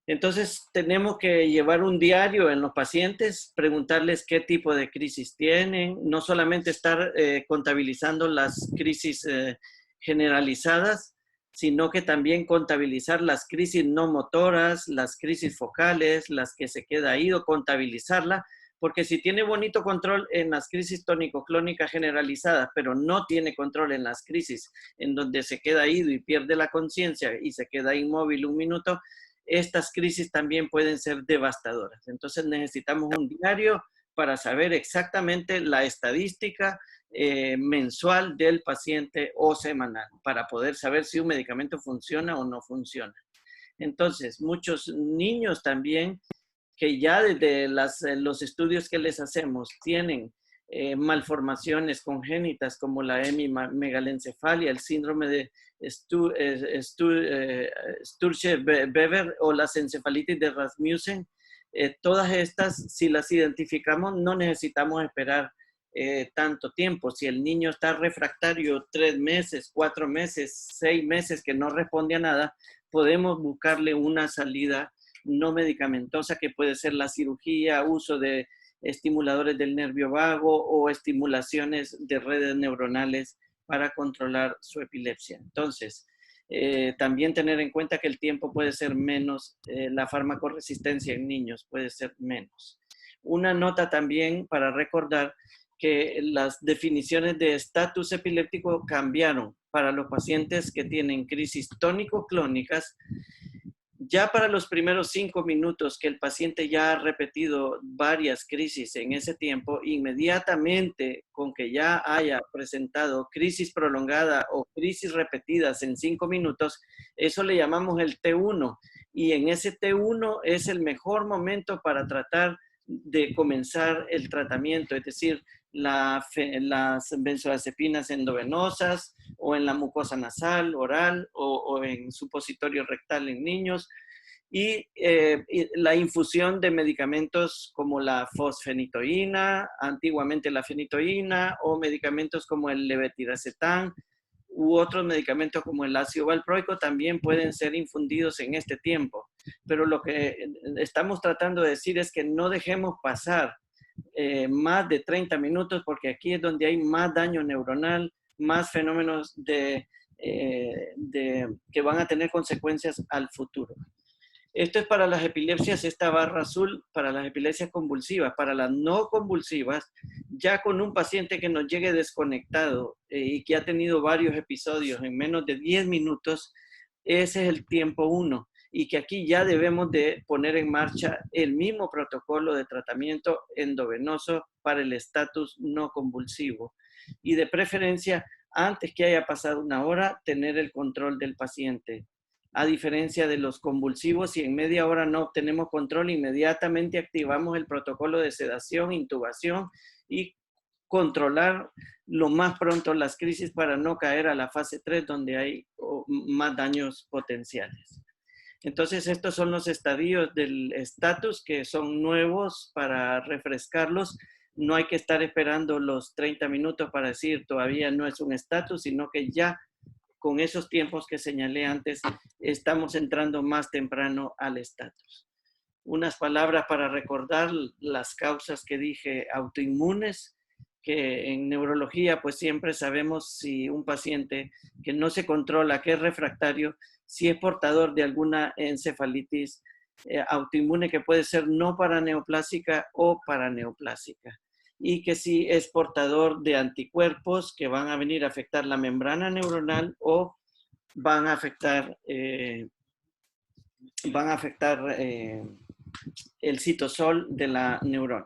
Entonces, tenemos que llevar un diario en los pacientes, preguntarles qué tipo de crisis tienen, no solamente estar contabilizando las crisis generalizadas, sino que también contabilizar las crisis no motoras, las crisis focales, las que se queda ido, contabilizarla, porque si tiene bonito control en las crisis tónico-clónicas generalizadas, pero no tiene control en las crisis en donde se queda ido y pierde la conciencia y se queda inmóvil un minuto, estas crisis también pueden ser devastadoras. Entonces necesitamos un diario para saber exactamente la estadística mensual del paciente o semanal, para poder saber si un medicamento funciona o no funciona. Entonces, muchos niños también que ya desde los estudios que les hacemos tienen malformaciones congénitas como la hemimegalencefalia, el síndrome de Sturge-Weber o las encefalitis de Rasmussen. Todas estas, si las identificamos, no necesitamos esperar tanto tiempo. Si el niño está refractario 3 meses, 4 meses, 6 meses que no responde a nada, podemos buscarle una salida no medicamentosa que puede ser la cirugía, uso de estimuladores del nervio vago o estimulaciones de redes neuronales para controlar su epilepsia. Entonces, también tener en cuenta que el tiempo puede ser menos, la farmacoresistencia en niños puede ser menos. Una nota también para recordar que las definiciones de estatus epiléptico cambiaron para los pacientes que tienen crisis tónico-clónicas. Ya para los primeros 5 minutos que el paciente ya ha repetido varias crisis en ese tiempo, inmediatamente con que ya haya presentado crisis prolongada o crisis repetidas en 5 minutos, eso le llamamos el T1. Y en ese T1 es el mejor momento para tratar de comenzar el tratamiento, es decir, las benzodiazepinas endovenosas o en la mucosa nasal, oral o en supositorio rectal en niños, y la infusión de medicamentos como la fosfenitoína, antiguamente la fenitoína, o medicamentos como el levetiracetam u otros medicamentos como el ácido valproico también pueden ser infundidos en este tiempo. Pero lo que estamos tratando de decir es que no dejemos pasar más de 30 minutos, porque aquí es donde hay más daño neuronal, más fenómenos que van a tener consecuencias al futuro. Esto es para las epilepsias, esta barra azul, para las epilepsias convulsivas. Para las no convulsivas, ya con un paciente que nos llegue desconectado y que ha tenido varios episodios en menos de 10 minutos, ese es el tiempo 1. Y que aquí ya debemos de poner en marcha el mismo protocolo de tratamiento endovenoso para el estatus no convulsivo. Y de preferencia, antes que haya pasado 1 hora, tener el control del paciente. A diferencia de los convulsivos, si en media hora no obtenemos control, inmediatamente activamos el protocolo de sedación, intubación y controlar lo más pronto las crisis para no caer a la fase 3, donde hay más daños potenciales. Entonces, estos son los estadios del estatus que son nuevos para refrescarlos. No hay que estar esperando los 30 minutos para decir todavía no es un estatus, sino que ya con esos tiempos que señalé antes, estamos entrando más temprano al estatus. Unas palabras para recordar las causas que dije autoinmunes, que en neurología pues siempre sabemos si un paciente que no se controla, que es refractario, si es portador de alguna encefalitis autoinmune que puede ser no paraneoplásica o paraneoplásica. Y que si es portador de anticuerpos que van a venir a afectar la membrana neuronal o van a afectar, el citosol de la neurona.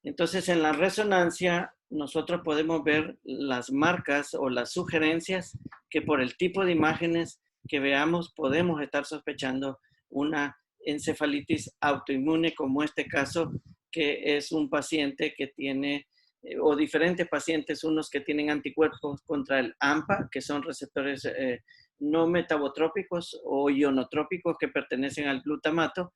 Entonces, en la resonancia, nosotros podemos ver las marcas o las sugerencias que por el tipo de imágenes que veamos podemos estar sospechando una encefalitis autoinmune, como este caso, que es un paciente que tiene, o diferentes pacientes, unos que tienen anticuerpos contra el AMPA, que son receptores no metabotrópicos o ionotrópicos que pertenecen al glutamato,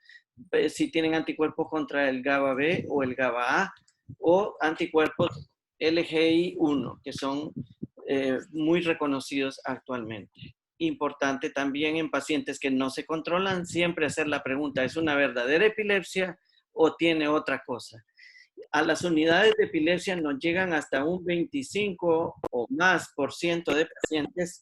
si tienen anticuerpos contra el GABA-B o el GABA-A, o anticuerpos LGI1, que son muy reconocidos actualmente. Importante también en pacientes que no se controlan, siempre hacer la pregunta, ¿es una verdadera epilepsia o tiene otra cosa? A las unidades de epilepsia nos llegan hasta un 25 o más % de pacientes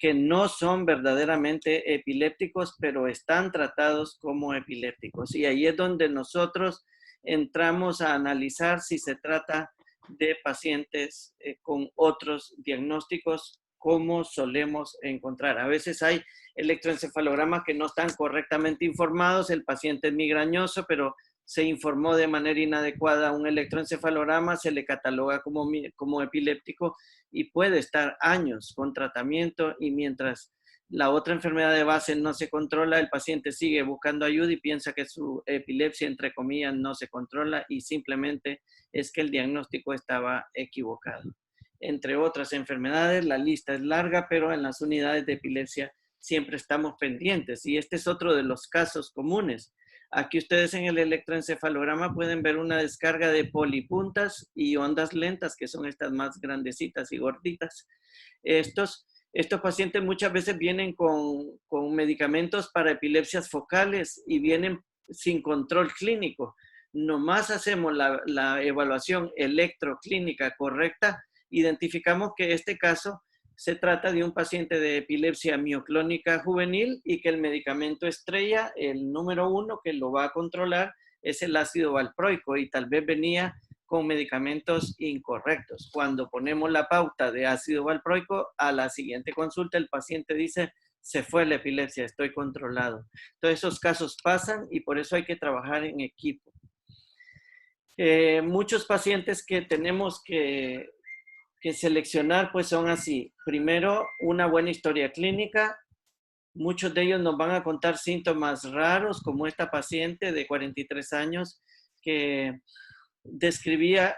que no son verdaderamente epilépticos, pero están tratados como epilépticos. Y ahí es donde nosotros entramos a analizar si se trata de pacientes con otros diagnósticos, como solemos encontrar. A veces hay electroencefalogramas que no están correctamente informados, el paciente es migrañoso, pero se informó de manera inadecuada un electroencefalograma, se le cataloga como epiléptico y puede estar años con tratamiento, y mientras la otra enfermedad de base no se controla, el paciente sigue buscando ayuda y piensa que su epilepsia, entre comillas, no se controla, y simplemente es que el diagnóstico estaba equivocado. Entre otras enfermedades, la lista es larga, pero en las unidades de epilepsia siempre estamos pendientes, y este es otro de los casos comunes. Aquí ustedes en el electroencefalograma pueden ver una descarga de polipuntas y ondas lentas, que son estas más grandecitas y gorditas. Estos pacientes muchas veces vienen con medicamentos para epilepsias focales y vienen sin control clínico. Nomás hacemos la evaluación electroclínica correcta, identificamos que este caso se trata de un paciente de epilepsia mioclónica juvenil y que el medicamento estrella, el número 1 que lo va a controlar, es el ácido valproico, y tal vez venía con medicamentos incorrectos. Cuando ponemos la pauta de ácido valproico, a la siguiente consulta el paciente dice, se fue la epilepsia, estoy controlado. Todos esos casos pasan y por eso hay que trabajar en equipo. Muchos pacientes que tenemos que seleccionar pues son así. Primero, una buena historia clínica. Muchos de ellos nos van a contar síntomas raros, como esta paciente de 43 años que describía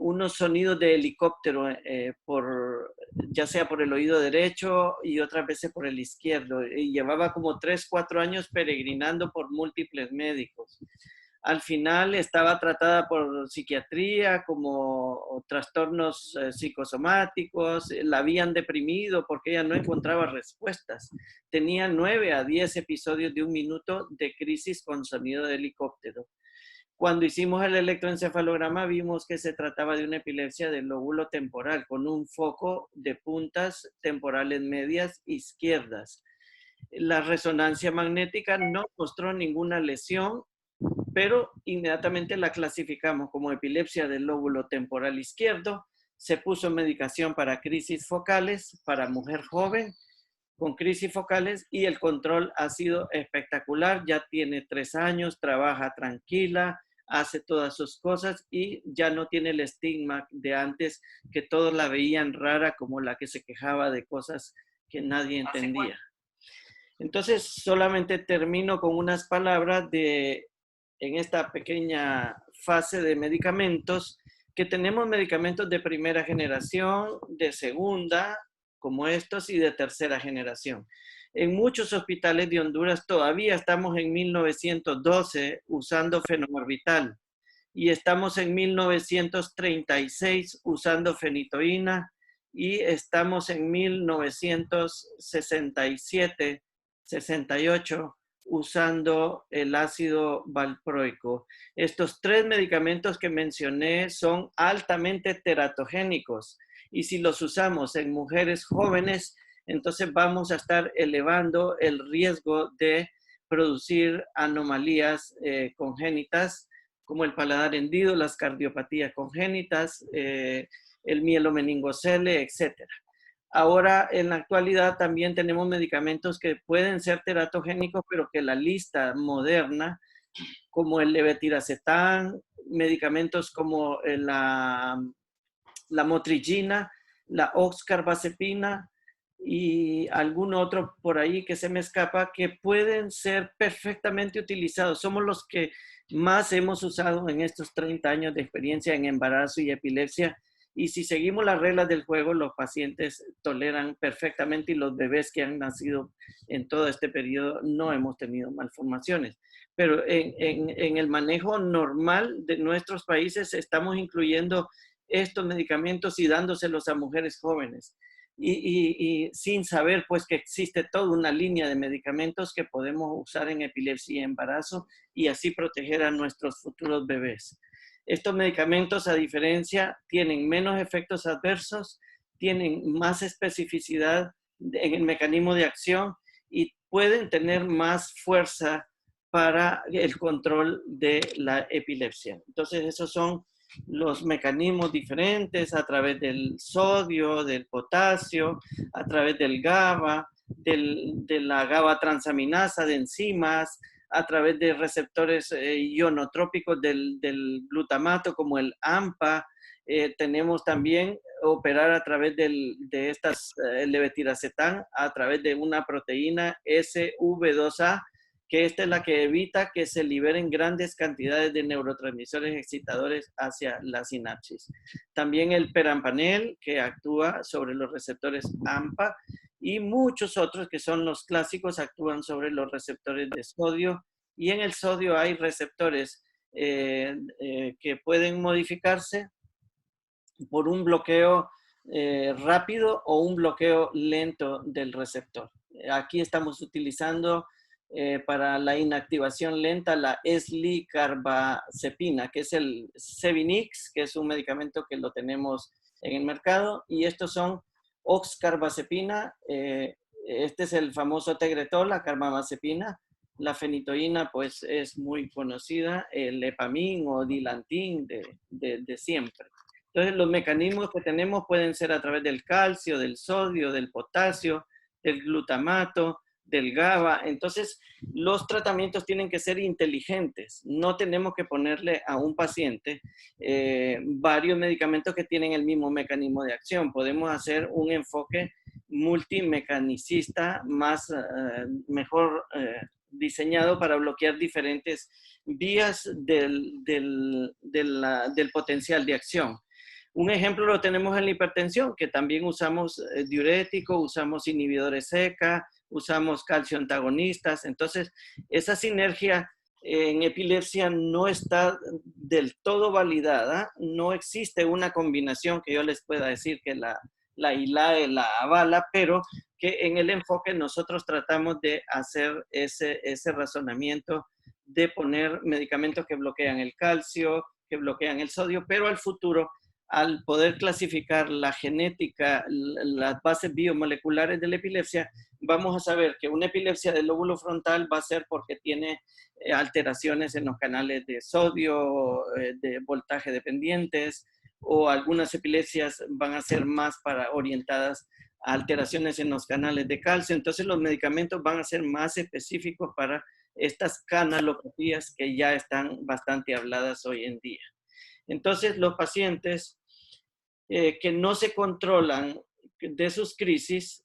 unos sonidos de helicóptero, ya sea por el oído derecho y otras veces por el izquierdo. Y llevaba como 3, 4 años peregrinando por múltiples médicos. Al final estaba tratada por psiquiatría como trastornos psicosomáticos, la habían deprimido porque ella no encontraba respuestas. Tenía 9 a 10 episodios de 1 minuto de crisis con sonido de helicóptero. Cuando hicimos el electroencefalograma vimos que se trataba de una epilepsia del lóbulo temporal con un foco de puntas temporales medias izquierdas. La resonancia magnética no mostró ninguna lesión, pero inmediatamente la clasificamos como epilepsia del lóbulo temporal izquierdo. Se puso medicación para crisis focales, para mujer joven con crisis focales y el control ha sido espectacular. Ya tiene 3 años, trabaja tranquila, hace todas sus cosas y ya no tiene el estigma de antes que todos la veían rara como la que se quejaba de cosas que nadie entendía. Entonces solamente termino con unas palabras en esta pequeña fase de medicamentos, que tenemos medicamentos de primera generación, de segunda, como estos, y de tercera generación. En muchos hospitales de Honduras todavía estamos en 1912 usando fenobarbital y estamos en 1936 usando fenitoína y estamos en 1967, 68 usando el ácido valproico. Estos 3 medicamentos que mencioné son altamente teratogénicos y si los usamos en mujeres jóvenes, entonces vamos a estar elevando el riesgo de producir anomalías congénitas como el paladar hendido, las cardiopatías congénitas, el mielomeningocele, etcétera. Ahora, en la actualidad, también tenemos medicamentos que pueden ser teratogénicos, pero que la lista moderna, como el levetiracetam, medicamentos como la motrigina, la oxcarbazepina y algún otro por ahí que se me escapa, que pueden ser perfectamente utilizados. Somos los que más hemos usado en estos 30 años de experiencia en embarazo y epilepsia. Y si seguimos las reglas del juego, los pacientes toleran perfectamente y los bebés que han nacido en todo este periodo no hemos tenido malformaciones. Pero en el manejo normal de nuestros países estamos incluyendo estos medicamentos y dándoselos a mujeres jóvenes. Y sin saber pues que existe toda una línea de medicamentos que podemos usar en epilepsia y embarazo y así proteger a nuestros futuros bebés. Estos medicamentos, a diferencia, tienen menos efectos adversos, tienen más especificidad en el mecanismo de acción y pueden tener más fuerza para el control de la epilepsia. Entonces, esos son los mecanismos diferentes a través del sodio, del potasio, a través del GABA, de la GABA transaminasa de enzimas, a través de receptores ionotrópicos del glutamato como el AMPA. Tenemos también operar a través de estas levetiracetam a través de una proteína SV2A, que esta es la que evita que se liberen grandes cantidades de neurotransmisores excitadores hacia la sinapsis. También el perampanel, que actúa sobre los receptores AMPA, y muchos otros que son los clásicos actúan sobre los receptores de sodio, y en el sodio hay receptores que pueden modificarse por un bloqueo rápido o un bloqueo lento del receptor. Aquí estamos utilizando para la inactivación lenta la eslicarbazepina, que es el Sevinix, que es un medicamento que lo tenemos en el mercado, y estos son oxcarbazepina, este es el famoso Tegretol, la carbamazepina, La fenitoína pues es muy conocida, el Lepamín o Dilantin de siempre. Entonces los mecanismos que tenemos pueden ser a través del calcio, del sodio, del potasio, del glutamato, del GABA. Entonces los tratamientos tienen que ser inteligentes. No tenemos que ponerle a un paciente varios medicamentos que tienen el mismo mecanismo de acción. Podemos hacer un enfoque multimecanicista mejor diseñado para bloquear diferentes vías del potencial de acción. Un ejemplo lo tenemos en la hipertensión, que también usamos diurético, usamos inhibidores ECA, usamos calcio antagonistas. Entonces, esa sinergia en epilepsia no está del todo validada. No existe una combinación que yo les pueda decir que la ILAE la avala, pero que en el enfoque nosotros tratamos de hacer ese razonamiento de poner medicamentos que bloquean el calcio, que bloquean el sodio, pero al futuro, al poder clasificar la genética, las bases biomoleculares de la epilepsia, vamos a saber que una epilepsia del lóbulo frontal va a ser porque tiene alteraciones en los canales de sodio, de voltaje dependientes, o algunas epilepsias van a ser más orientadas a alteraciones en los canales de calcio. Entonces los medicamentos van a ser más específicos para estas canalopatías que ya están bastante habladas hoy en día. Entonces los pacientes que no se controlan de sus crisis,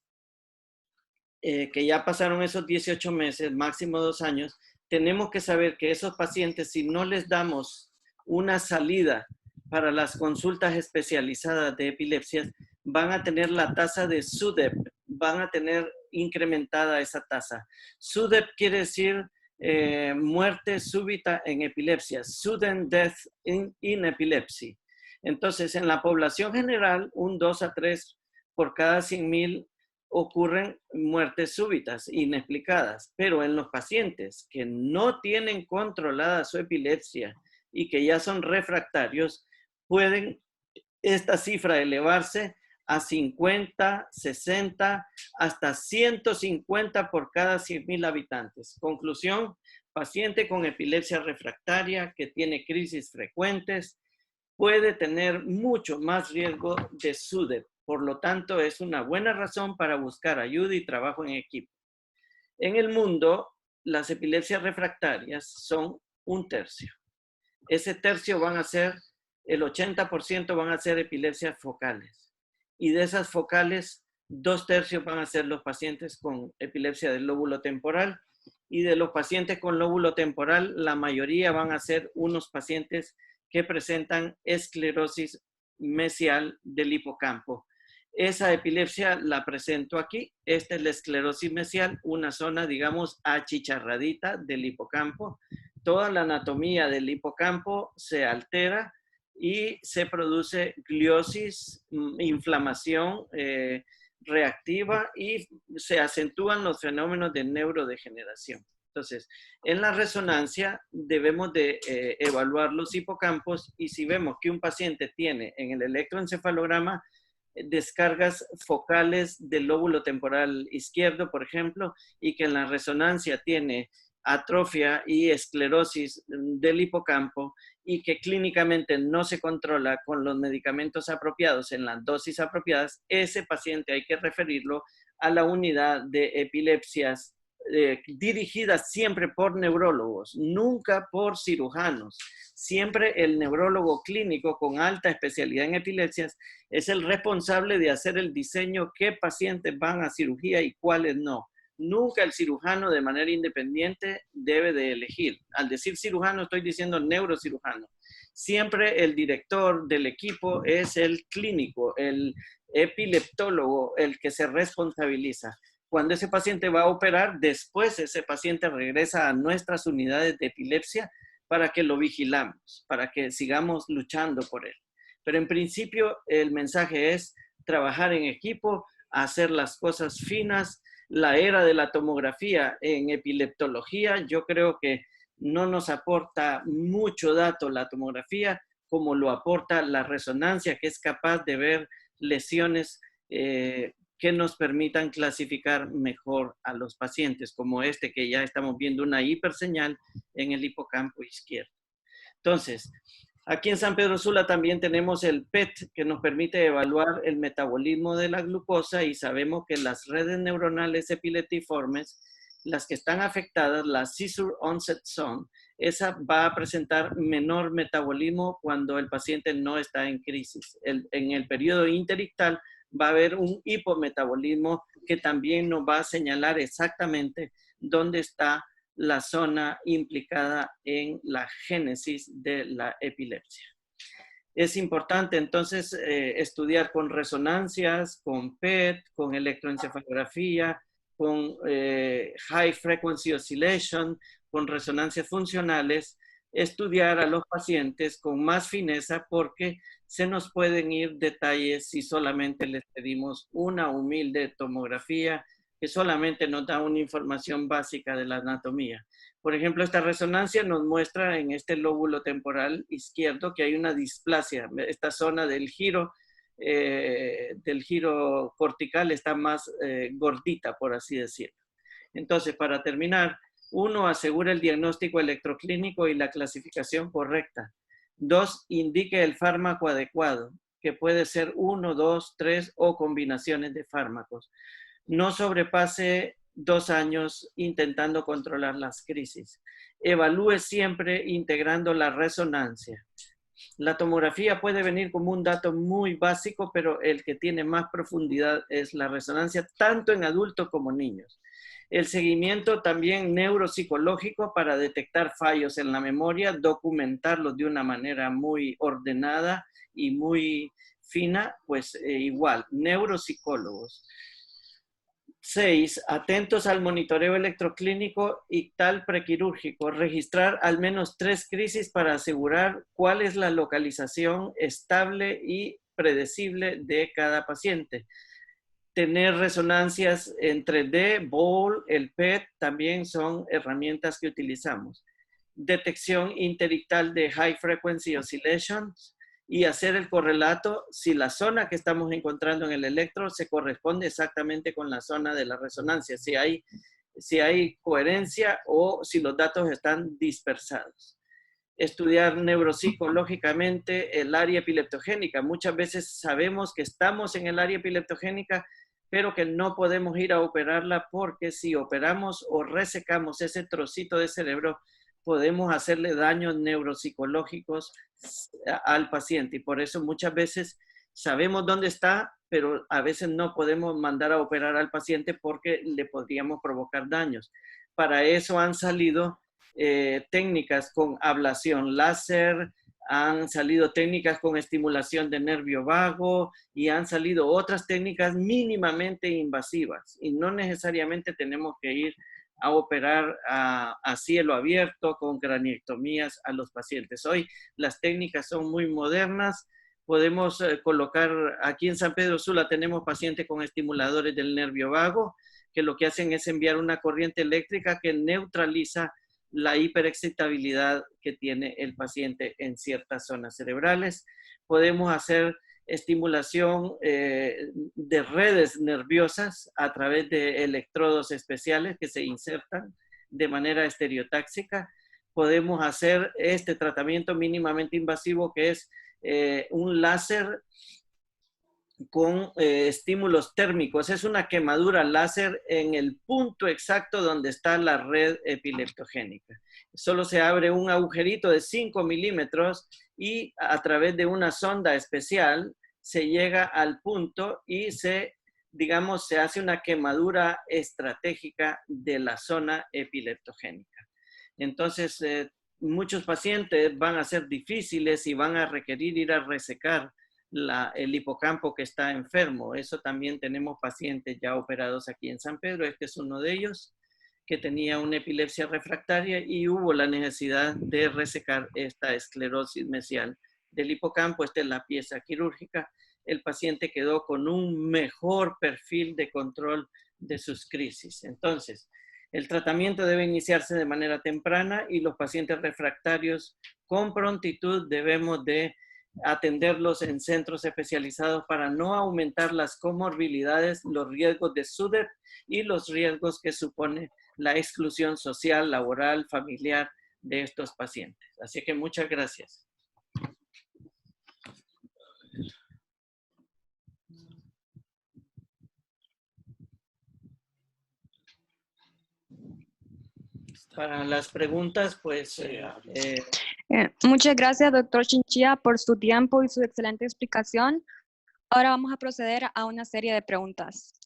que ya pasaron esos 18 meses, máximo 2 años, tenemos que saber que esos pacientes, si no les damos una salida para las consultas especializadas de epilepsias, van a tener la tasa de SUDEP, van a tener incrementada esa tasa. SUDEP quiere decir muerte súbita en epilepsia, sudden death in epilepsy. Entonces, en la población general, un 2 a 3 por cada 100,000 ocurren muertes súbitas, inexplicadas, pero en los pacientes que no tienen controlada su epilepsia y que ya son refractarios, pueden esta cifra elevarse a 50, 60, hasta 150 por cada 100,000 habitantes. Conclusión, paciente con epilepsia refractaria que tiene crisis frecuentes puede tener mucho más riesgo de SUDEP. Por lo tanto, es una buena razón para buscar ayuda y trabajo en equipo. En el mundo, las epilepsias refractarias son 1/3. Ese tercio van a ser, el 80% van a ser epilepsias focales. Y de esas focales, 2/3 van a ser los pacientes con epilepsia del lóbulo temporal. Y de los pacientes con lóbulo temporal, la mayoría van a ser unos pacientes que presentan esclerosis mesial del hipocampo. Esa epilepsia la presento aquí. Esta es la esclerosis mesial, una zona, digamos, achicharradita del hipocampo. Toda la anatomía del hipocampo se altera y se produce gliosis, inflamación reactiva y se acentúan los fenómenos de neurodegeneración. Entonces, en la resonancia debemos de evaluar los hipocampos y si vemos que un paciente tiene en el electroencefalograma descargas focales del lóbulo temporal izquierdo, por ejemplo, y que en la resonancia tiene atrofia y esclerosis del hipocampo y que clínicamente no se controla con los medicamentos apropiados en las dosis apropiadas, ese paciente hay que referirlo a la unidad de epilepsias dirigidas siempre por neurólogos, nunca por cirujanos. Siempre el neurólogo clínico con alta especialidad en epilepsias es el responsable de hacer el diseño, qué pacientes van a cirugía y cuáles no. Nunca el cirujano de manera independiente debe de elegir. Al decir cirujano estoy diciendo neurocirujano. Siempre el director del equipo es el clínico, el epileptólogo, el que se responsabiliza. Cuando ese paciente va a operar, después ese paciente regresa a nuestras unidades de epilepsia para que lo vigilamos, para que sigamos luchando por él. Pero en principio el mensaje es trabajar en equipo, hacer las cosas finas. La era de la tomografía en epileptología, yo creo que no nos aporta mucho dato la tomografía como lo aporta la resonancia, que es capaz de ver lesiones que que nos permitan clasificar mejor a los pacientes, como este que ya estamos viendo una hiperseñal en el hipocampo izquierdo. Entonces, aquí en San Pedro Sula también tenemos el PET, que nos permite evaluar el metabolismo de la glucosa, y sabemos que las redes neuronales epileptiformes, las que están afectadas, la seizure onset zone, esa va a presentar menor metabolismo cuando el paciente no está en crisis. En el periodo interictal va a haber un hipometabolismo que también nos va a señalar exactamente dónde está la zona implicada en la génesis de la epilepsia. Es importante entonces estudiar con resonancias, con PET, con electroencefalografía, con high frequency oscillation, con resonancias funcionales, estudiar a los pacientes con más fineza, porque se nos pueden ir detalles si solamente les pedimos una humilde tomografía que solamente nos da una información básica de la anatomía. Por ejemplo, esta resonancia nos muestra en este lóbulo temporal izquierdo que hay una displasia. Esta zona del giro cortical está más gordita, por así decirlo. Entonces, para terminar, 1, asegura el diagnóstico electroclínico y la clasificación correcta. 2, indique el fármaco adecuado, que puede ser 1, 2, 3 o combinaciones de fármacos. No sobrepase 2 años intentando controlar las crisis. Evalúe siempre integrando la resonancia. La tomografía puede venir como un dato muy básico, pero el que tiene más profundidad es la resonancia, tanto en adultos como niños. El seguimiento también neuropsicológico para detectar fallos en la memoria, documentarlos de una manera muy ordenada y muy fina, pues igual, neuropsicólogos. 6, atentos al monitoreo electroclínico y tal prequirúrgico. Registrar al menos 3 crisis para asegurar cuál es la localización estable y predecible de cada paciente. Tener resonancias en 3D, BOL, el PET, también son herramientas que utilizamos. Detección interictal de high frequency oscillations y hacer el correlato si la zona que estamos encontrando en el electro se corresponde exactamente con la zona de la resonancia, si hay coherencia o si los datos están dispersados. Estudiar neuropsicológicamente el área epileptogénica. Muchas veces sabemos que estamos en el área epileptogénica, pero que no podemos ir a operarla porque si operamos o resecamos ese trocito de cerebro, podemos hacerle daños neuropsicológicos al paciente. Y por eso muchas veces sabemos dónde está, pero a veces no podemos mandar a operar al paciente porque le podríamos provocar daños. Para eso han salido técnicas con ablación láser, han salido técnicas con estimulación de nervio vago y han salido otras técnicas mínimamente invasivas. Y no necesariamente tenemos que ir a operar a cielo abierto con craniectomías a los pacientes. Hoy las técnicas son muy modernas. Podemos colocar, aquí en San Pedro Sula tenemos pacientes con estimuladores del nervio vago, que lo que hacen es enviar una corriente eléctrica que neutraliza la hiperexcitabilidad que tiene el paciente en ciertas zonas cerebrales. Podemos hacer estimulación de redes nerviosas a través de electrodos especiales que se insertan de manera estereotáxica. Podemos hacer este tratamiento mínimamente invasivo que es un láser con estímulos térmicos. Es una quemadura láser en el punto exacto donde está la red epileptogénica. Solo se abre un agujerito de 5 milímetros y a través de una sonda especial se llega al punto y se hace una quemadura estratégica de la zona epileptogénica. Entonces, muchos pacientes van a ser difíciles y van a requerir ir a resecar el hipocampo que está enfermo. Eso también tenemos pacientes ya operados aquí en San Pedro. Este es uno de ellos que tenía una epilepsia refractaria y hubo la necesidad de resecar esta esclerosis mesial del hipocampo. Esta es la pieza quirúrgica. El paciente quedó con un mejor perfil de control de sus crisis. Entonces, el tratamiento debe iniciarse de manera temprana y los pacientes refractarios con prontitud debemos de atenderlos en centros especializados para no aumentar las comorbilidades, los riesgos de SUDEP y los riesgos que supone la exclusión social, laboral, familiar de estos pacientes. Así que muchas gracias. Para las preguntas, pues... muchas gracias, doctor Chinchilla, por su tiempo y su excelente explicación. Ahora vamos a proceder a una serie de preguntas.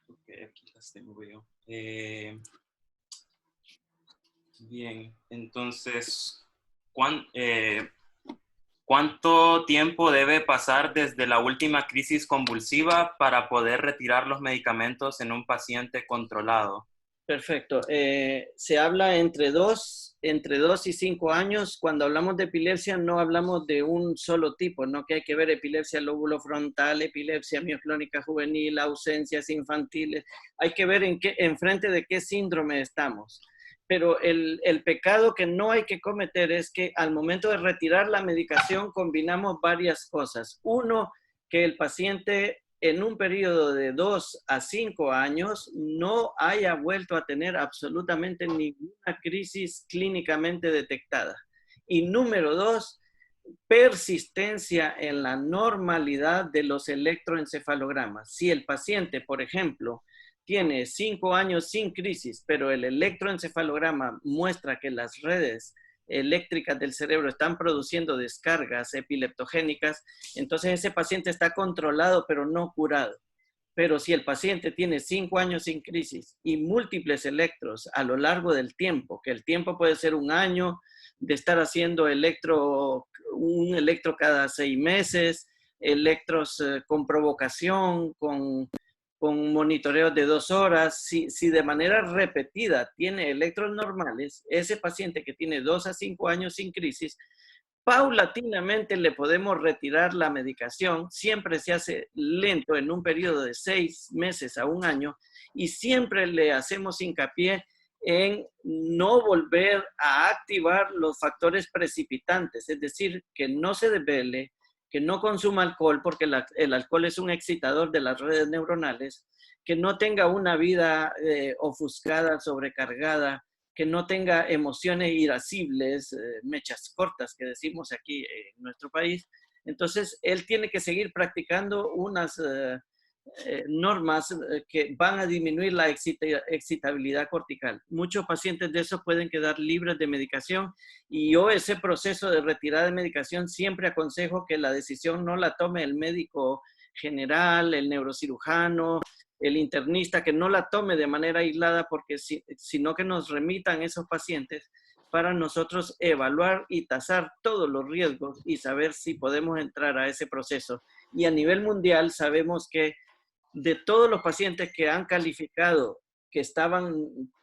Ok, aquí las tengo yo. Bien, entonces, ¿cuánto tiempo debe pasar desde la última crisis convulsiva para poder retirar los medicamentos en un paciente controlado? Perfecto. Se habla entre 2 y 5 años. Cuando hablamos de epilepsia no hablamos de un solo tipo, ¿no? Que hay que ver epilepsia lóbulo frontal, epilepsia mioclónica juvenil, ausencias infantiles. Hay que ver en frente de qué síndrome estamos. Pero el pecado que no hay que cometer es que al momento de retirar la medicación combinamos varias cosas. Uno, que el paciente en un periodo de 2 a 5 años no haya vuelto a tener absolutamente ninguna crisis clínicamente detectada. Y número 2, persistencia en la normalidad de los electroencefalogramas. Si el paciente, por ejemplo, tiene 5 años sin crisis, pero el electroencefalograma muestra que las redes eléctricas del cerebro están produciendo descargas epileptogénicas, entonces ese paciente está controlado pero no curado. Pero si el paciente tiene 5 años sin crisis y múltiples electros a lo largo del tiempo, que el tiempo puede ser 1 año de estar haciendo un electro cada 6 meses, electros con provocación, con monitoreos de 2 horas, si de manera repetida tiene electros normales, ese paciente que tiene 2 a 5 años sin crisis, paulatinamente le podemos retirar la medicación, siempre se hace lento en un periodo de 6 meses a 1 año y siempre le hacemos hincapié en no volver a activar los factores precipitantes, es decir, que no se desvele, que no consuma alcohol, porque el alcohol es un excitador de las redes neuronales, que no tenga una vida ofuscada, sobrecargada, que no tenga emociones irascibles, mechas cortas que decimos aquí en nuestro país. Entonces, él tiene que seguir practicando unas normas que van a disminuir la excitabilidad cortical. Muchos pacientes de esos pueden quedar libres de medicación y yo ese proceso de retirada de medicación siempre aconsejo que la decisión no la tome el médico general, el neurocirujano, el internista, que no la tome de manera aislada porque sino que nos remitan esos pacientes para nosotros evaluar y tasar todos los riesgos y saber si podemos entrar a ese proceso. Y a nivel mundial sabemos que de todos los pacientes que han calificado que estaban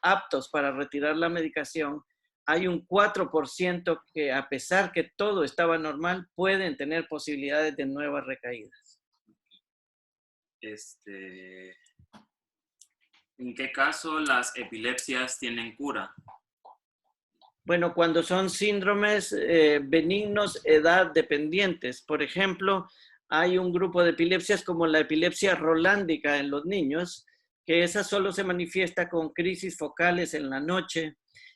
aptos para retirar la medicación, hay un 4% que a pesar que todo estaba normal, pueden tener posibilidades de nuevas recaídas. ¿En qué caso las epilepsias tienen cura? Bueno, cuando son síndromes benignos edad dependientes. Por ejemplo, hay un grupo de epilepsias como la epilepsia rolándica en los niños, que esa solo se manifiesta con crisis focales en la noche,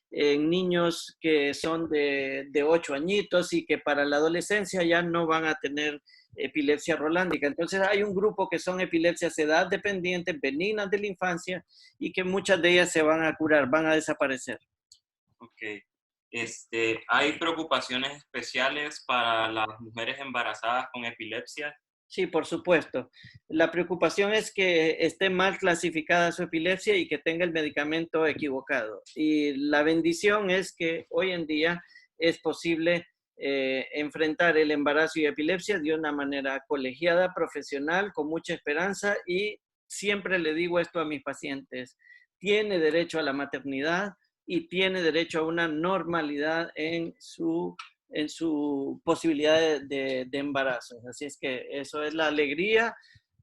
en niños que son de 8 añitos y que para la adolescencia ya no van a tener epilepsia rolándica. Entonces hay un grupo que son epilepsias edad dependientes, benignas de la infancia y que muchas de ellas se van a curar, van a desaparecer. Ok. ¿Hay preocupaciones especiales para las mujeres embarazadas con epilepsia? Sí, por supuesto. La preocupación es que esté mal clasificada su epilepsia y que tenga el medicamento equivocado. Y la bendición es que hoy en día es posible enfrentar el embarazo y epilepsia de una manera colegiada, profesional, con mucha esperanza, y siempre le digo esto a mis pacientes: tiene derecho a la maternidad y tiene derecho a una normalidad en su posibilidad de embarazo. Así es que eso es la alegría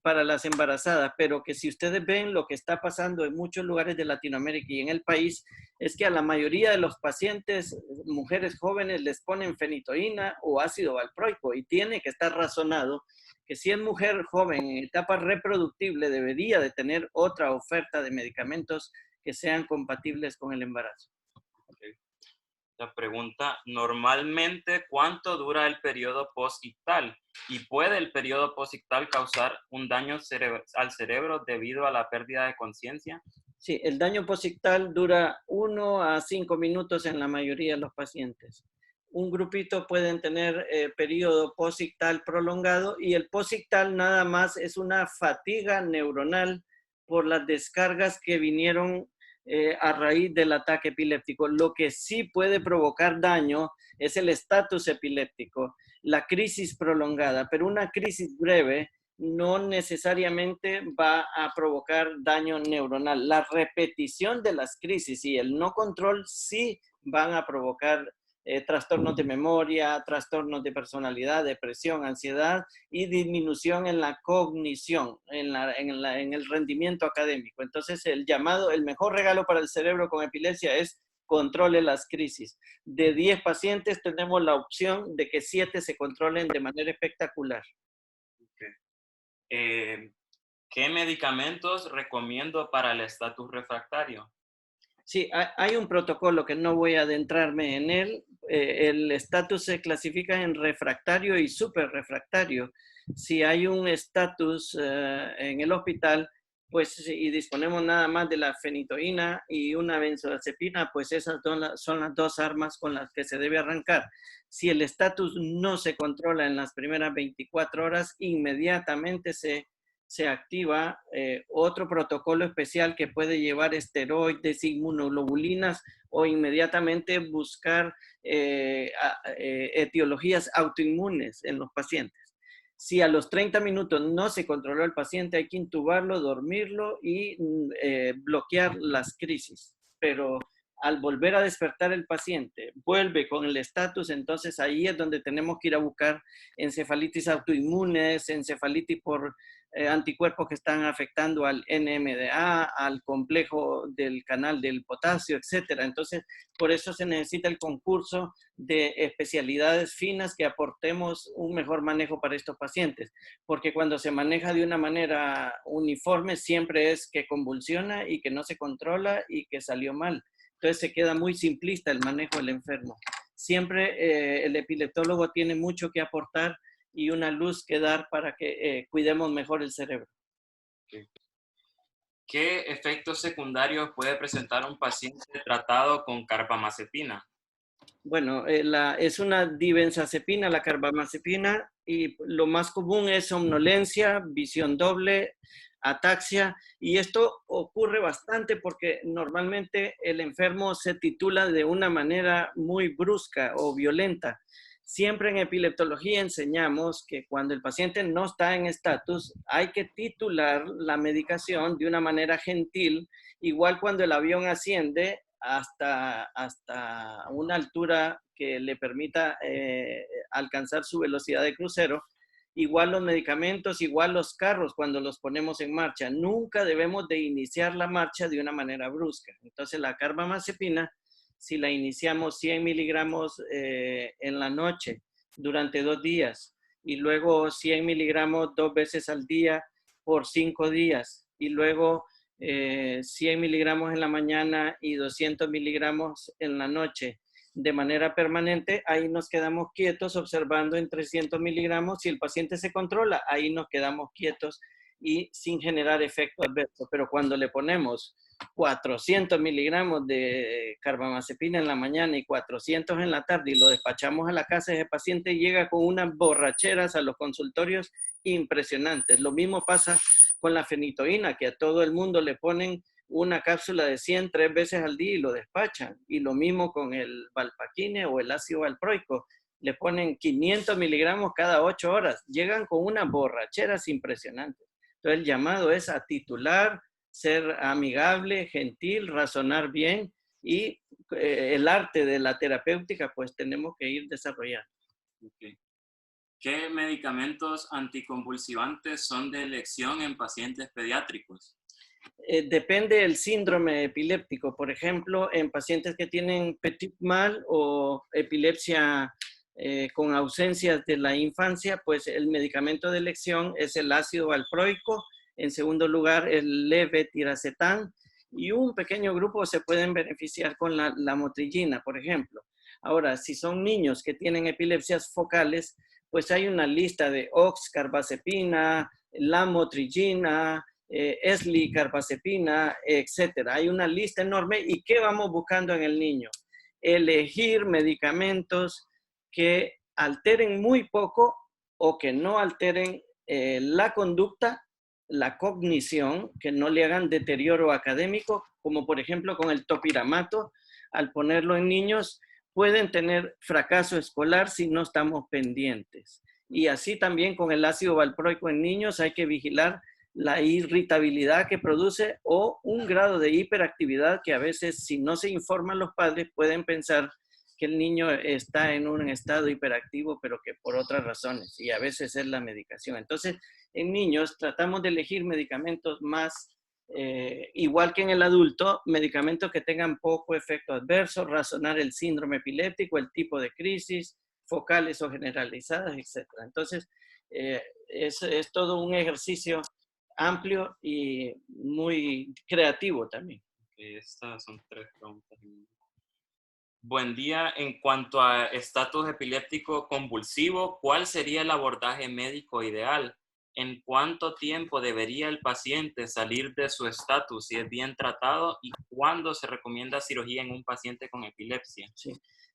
para las embarazadas, pero que si ustedes ven lo que está pasando en muchos lugares de Latinoamérica y en el país, es que a la mayoría de los pacientes, mujeres jóvenes, les ponen fenitoína o ácido valproico, y tiene que estar razonado que si es mujer joven en etapa reproductible debería de tener otra oferta de medicamentos que sean compatibles con el embarazo. Okay. La pregunta, normalmente, ¿cuánto dura el periodo posictal? ¿Y puede el periodo posictal causar un daño al cerebro debido a la pérdida de conciencia? Sí, el daño posictal dura 1 a 5 minutos en la mayoría de los pacientes. Un grupito pueden tener periodo posictal prolongado, y el posictal nada más es una fatiga neuronal por las descargas que vinieron a raíz del ataque epiléptico. Lo que sí puede provocar daño es el estatus epiléptico, la crisis prolongada, pero una crisis breve no necesariamente va a provocar daño neuronal. La repetición de las crisis y el no control sí van a provocar trastornos de memoria, trastornos de personalidad, depresión, ansiedad y disminución en la cognición, en el rendimiento académico. Entonces, el mejor regalo para el cerebro con epilepsia es controle las crisis. De 10 pacientes tenemos la opción de que 7 se controlen de manera espectacular. ¿Qué medicamentos recomiendo para el estatus refractario? Sí, hay un protocolo que no voy a adentrarme en él. El estatus se clasifica en refractario y superrefractario. Si hay un estatus en el hospital, pues, y disponemos nada más de la fenitoína y una benzodiazepina, pues esas son las dos armas con las que se debe arrancar. Si el estatus no se controla en las primeras 24 horas, inmediatamente se activa otro protocolo especial que puede llevar esteroides, inmunoglobulinas, o inmediatamente buscar etiologías autoinmunes en los pacientes. Si a los 30 minutos no se controló el paciente, hay que intubarlo, dormirlo y bloquear las crisis. Pero al volver a despertar el paciente, vuelve con el estatus, entonces ahí es donde tenemos que ir a buscar encefalitis autoinmunes, encefalitis por anticuerpos que están afectando al NMDA, al complejo del canal del potasio, etcétera. Entonces, por eso se necesita el concurso de especialidades finas que aportemos un mejor manejo para estos pacientes, porque cuando se maneja de una manera uniforme, siempre es que convulsiona y que no se controla y que salió mal. Entonces se queda muy simplista el manejo del enfermo. Siempre el epileptólogo tiene mucho que aportar y una luz que dar para que cuidemos mejor el cerebro. ¿Qué efectos secundarios puede presentar un paciente tratado con carbamazepina? Bueno, es una dibenzazepina, la carbamazepina, y lo más común es somnolencia, visión doble, ataxia, y esto ocurre bastante porque normalmente el enfermo se titula de una manera muy brusca o violenta. Siempre en epileptología enseñamos que cuando el paciente no está en estatus, hay que titular la medicación de una manera gentil, igual cuando el avión asciende hasta una altura que le permita alcanzar su velocidad de crucero. Igual los medicamentos, igual los carros cuando los ponemos en marcha. Nunca debemos de iniciar la marcha de una manera brusca. Entonces la carbamazepina, si la iniciamos 100 miligramos en la noche durante 2 días, y luego 100 miligramos 2 veces al día por 5 días, y luego 100 miligramos en la mañana y 200 miligramos en la noche, de manera permanente, ahí nos quedamos quietos observando en 300 miligramos. Si el paciente se controla, ahí nos quedamos quietos y sin generar efecto adverso. Pero cuando le ponemos 400 miligramos de carbamazepina en la mañana y 400 en la tarde y lo despachamos a la casa, ese paciente llega con unas borracheras a los consultorios impresionantes. Lo mismo pasa con la fenitoína, que a todo el mundo le ponen una cápsula de 100 3 veces al día y lo despachan. Y lo mismo con el valpaquine o el ácido valproico. Le ponen 500 miligramos cada 8 horas. Llegan con unas borracheras impresionantes. Entonces el llamado es a titular, ser amigable, gentil, razonar bien, y el arte de la terapéutica pues tenemos que ir desarrollando. Okay. ¿Qué medicamentos anticonvulsivantes son de elección en pacientes pediátricos? Depende del síndrome epiléptico. Por ejemplo, en pacientes que tienen petit mal o epilepsia con ausencias de la infancia, pues el medicamento de elección es el ácido valproico. En segundo lugar, el levetiracetam. Y un pequeño grupo se pueden beneficiar con la lamotrigina, por ejemplo. Ahora, si son niños que tienen epilepsias focales, pues hay una lista de oxcarbazepina, lamotrigina, eslicarbazepina, etcétera. Hay una lista enorme. ¿Y qué vamos buscando en el niño? Elegir medicamentos que alteren muy poco o que no alteren la conducta, la cognición, que no le hagan deterioro académico, como por ejemplo con el topiramato, al ponerlo en niños, pueden tener fracaso escolar si no estamos pendientes. Y así también con el ácido valproico en niños hay que vigilar la irritabilidad que produce o un grado de hiperactividad que a veces, si no se informan los padres, pueden pensar que el niño está en un estado hiperactivo, pero que por otras razones, y a veces es la medicación. Entonces, en niños tratamos de elegir medicamentos más, igual que en el adulto, medicamentos que tengan poco efecto adverso, razonar el síndrome epiléptico, el tipo de crisis, focales o generalizadas, etc. Entonces, es todo un ejercicio amplio y muy creativo también. Estas son 3 preguntas. Buen día. En cuanto a estatus epiléptico convulsivo, ¿cuál sería el abordaje médico ideal? ¿En cuánto tiempo debería el paciente salir de su estatus si es bien tratado? ¿Y cuándo se recomienda cirugía en un paciente con epilepsia? Sí.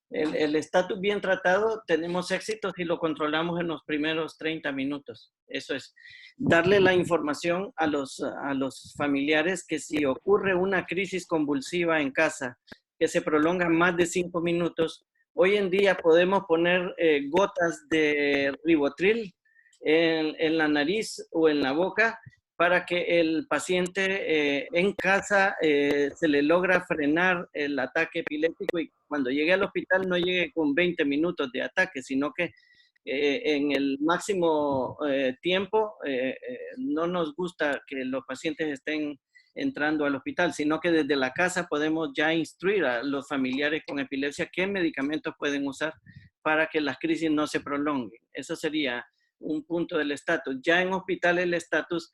El estatus bien tratado, tenemos éxito si lo controlamos en los primeros 30 minutos. Eso es, darle la información a los familiares que si ocurre una crisis convulsiva en casa, que se prolonga más de 5 minutos, hoy en día podemos poner gotas de ribotril en la nariz o en la boca para que el paciente en casa se le logra frenar el ataque epiléptico y cuando llegue al hospital no llegue con 20 minutos de ataque, sino que en el máximo tiempo no nos gusta que los pacientes estén entrando al hospital, sino que desde la casa podemos ya instruir a los familiares con epilepsia qué medicamentos pueden usar para que las crisis no se prolonguen. Eso sería un punto del estatus. Ya en hospital el estatus,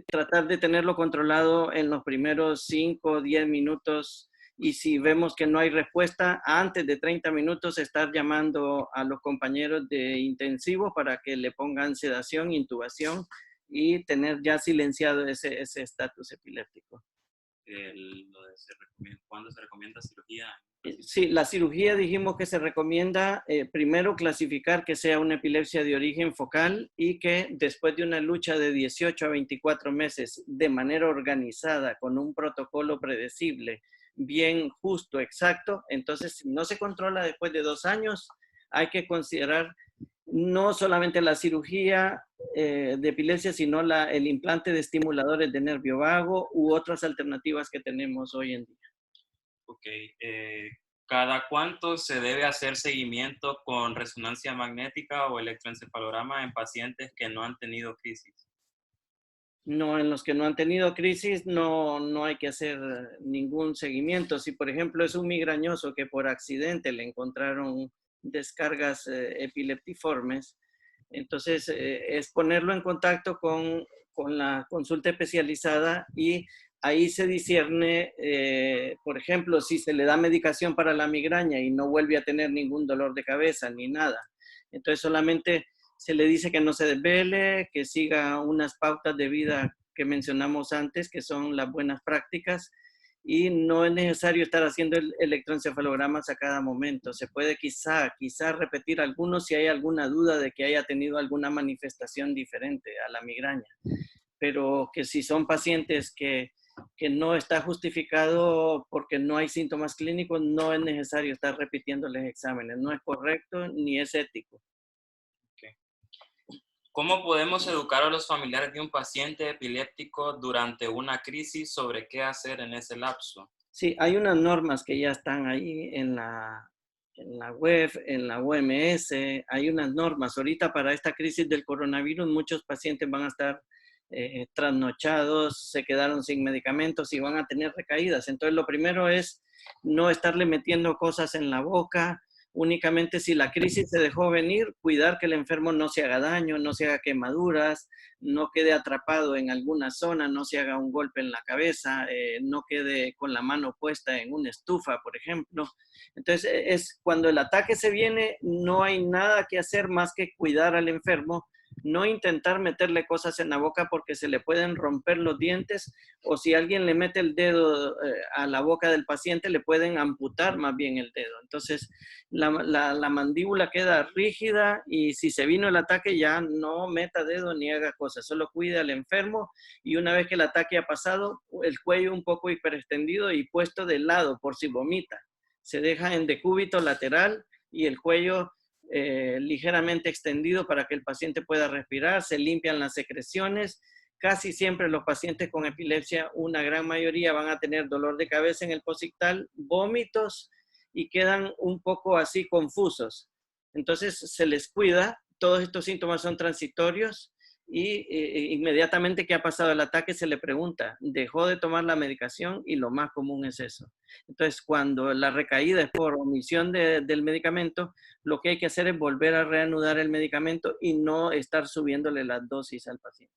tratar de tenerlo controlado en los primeros 5 o 10 minutos y si vemos que no hay respuesta, antes de 30 minutos estar llamando a los compañeros de intensivo para que le pongan sedación, intubación y tener ya silenciado ese estatus epiléptico. ¿Cuándo se recomienda cirugía? Sí, la cirugía dijimos que se recomienda primero clasificar que sea una epilepsia de origen focal y que después de una lucha de 18 a 24 meses de manera organizada, con un protocolo predecible, bien justo, exacto, entonces si no se controla después de 2 años, hay que considerar no solamente la cirugía de epilepsia, sino el implante de estimuladores de nervio vago u otras alternativas que tenemos hoy en día. Ok. ¿Cada cuánto se debe hacer seguimiento con resonancia magnética o electroencefalograma en pacientes que no han tenido crisis? No, en los que no han tenido crisis no hay que hacer ningún seguimiento. Si, por ejemplo, es un migrañoso que por accidente le encontraron descargas epileptiformes, entonces es ponerlo en contacto con la consulta especializada y ahí se discierne, por ejemplo, si se le da medicación para la migraña y no vuelve a tener ningún dolor de cabeza ni nada. Entonces solamente se le dice que no se desvele, que siga unas pautas de vida que mencionamos antes, que son las buenas prácticas, y no es necesario estar haciendo electroencefalogramas a cada momento. Se puede quizá repetir algunos si hay alguna duda de que haya tenido alguna manifestación diferente a la migraña. Pero que si son pacientes que no está justificado porque no hay síntomas clínicos, no es necesario estar repitiéndoles exámenes. No es correcto ni es ético. ¿Cómo podemos educar a los familiares de un paciente epiléptico durante una crisis sobre qué hacer en ese lapso? Sí, hay unas normas que ya están ahí en la web, en la OMS, hay unas normas. Ahorita para esta crisis del coronavirus, muchos pacientes van a estar trasnochados, se quedaron sin medicamentos y van a tener recaídas. Entonces, lo primero es no estarle metiendo cosas en la boca. Únicamente si la crisis se dejó venir, cuidar que el enfermo no se haga daño, no se haga quemaduras, no quede atrapado en alguna zona, no se haga un golpe en la cabeza, no quede con la mano puesta en una estufa, por ejemplo. Entonces, es cuando el ataque se viene, no hay nada que hacer más que cuidar al enfermo, no intentar meterle cosas en la boca porque se le pueden romper los dientes, o si alguien le mete el dedo a la boca del paciente, le pueden amputar más bien el dedo. Entonces, la mandíbula queda rígida y si se vino el ataque ya no meta dedo ni haga cosas, solo cuide al enfermo y una vez que el ataque ha pasado, el cuello un poco hiperextendido y puesto de lado por si vomita. Se deja en decúbito lateral y el cuello ligeramente extendido para que el paciente pueda respirar, se limpian las secreciones. Casi siempre los pacientes con epilepsia, una gran mayoría van a tener dolor de cabeza en el posictal, vómitos y quedan un poco así confusos. Entonces se les cuida, todos estos síntomas son transitorios y inmediatamente que ha pasado el ataque se le pregunta, ¿dejó de tomar la medicación? Y lo más común es eso. Entonces, cuando la recaída es por omisión del medicamento, lo que hay que hacer es volver a reanudar el medicamento y no estar subiéndole las dosis al paciente.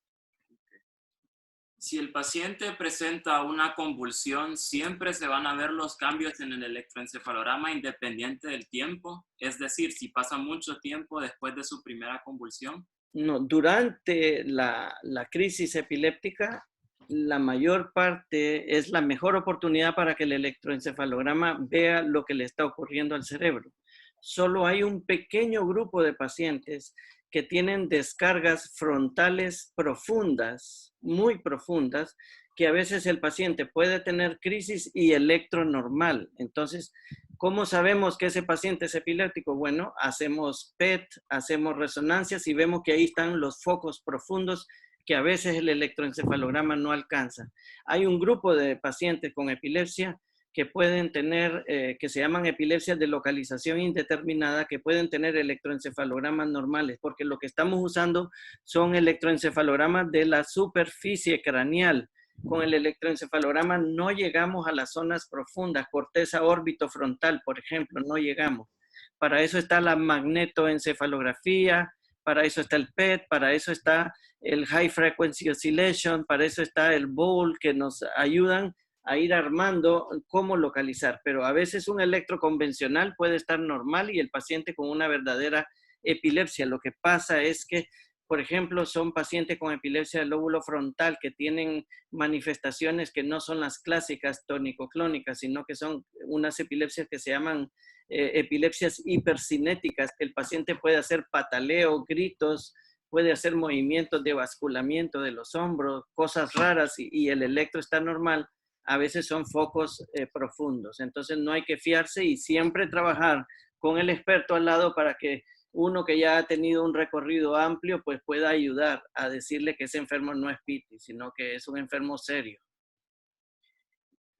Si el paciente presenta una convulsión, ¿siempre se van a ver los cambios en el electroencefalograma independiente del tiempo? Es decir, si pasa mucho tiempo después de su primera convulsión. No, durante la crisis epiléptica, la mayor parte es la mejor oportunidad para que el electroencefalograma vea lo que le está ocurriendo al cerebro. Solo hay un pequeño grupo de pacientes que tienen descargas frontales profundas, muy profundas, que a veces el paciente puede tener crisis y electro normal. Entonces, ¿cómo sabemos que ese paciente es epiléptico? Bueno, hacemos PET, hacemos resonancias y vemos que ahí están los focos profundos que a veces el electroencefalograma no alcanza. Hay un grupo de pacientes con epilepsia que pueden tener, que se llaman epilepsias de localización indeterminada, que pueden tener electroencefalogramas normales, porque lo que estamos usando son electroencefalogramas de la superficie craneal. Con el electroencefalograma no llegamos a las zonas profundas, corteza órbito-frontal, por ejemplo, no llegamos. Para eso está la magnetoencefalografía, para eso está el PET, para eso está el High Frequency Oscillation, para eso está el BOL, que nos ayudan a ir armando cómo localizar. Pero a veces un electro convencional puede estar normal y el paciente con una verdadera epilepsia. Lo que pasa es que, por ejemplo, son pacientes con epilepsia del lóbulo frontal que tienen manifestaciones que no son las clásicas tónico-clónicas, sino que son unas epilepsias que se llaman epilepsias hipercinéticas, que el paciente puede hacer pataleo, gritos, puede hacer movimientos de basculamiento de los hombros, cosas raras y el electro está normal. A veces son focos profundos. Entonces no hay que fiarse y siempre trabajar con el experto al lado para que uno que ya ha tenido un recorrido amplio, pues pueda ayudar a decirle que ese enfermo no es PITI, sino que es un enfermo serio.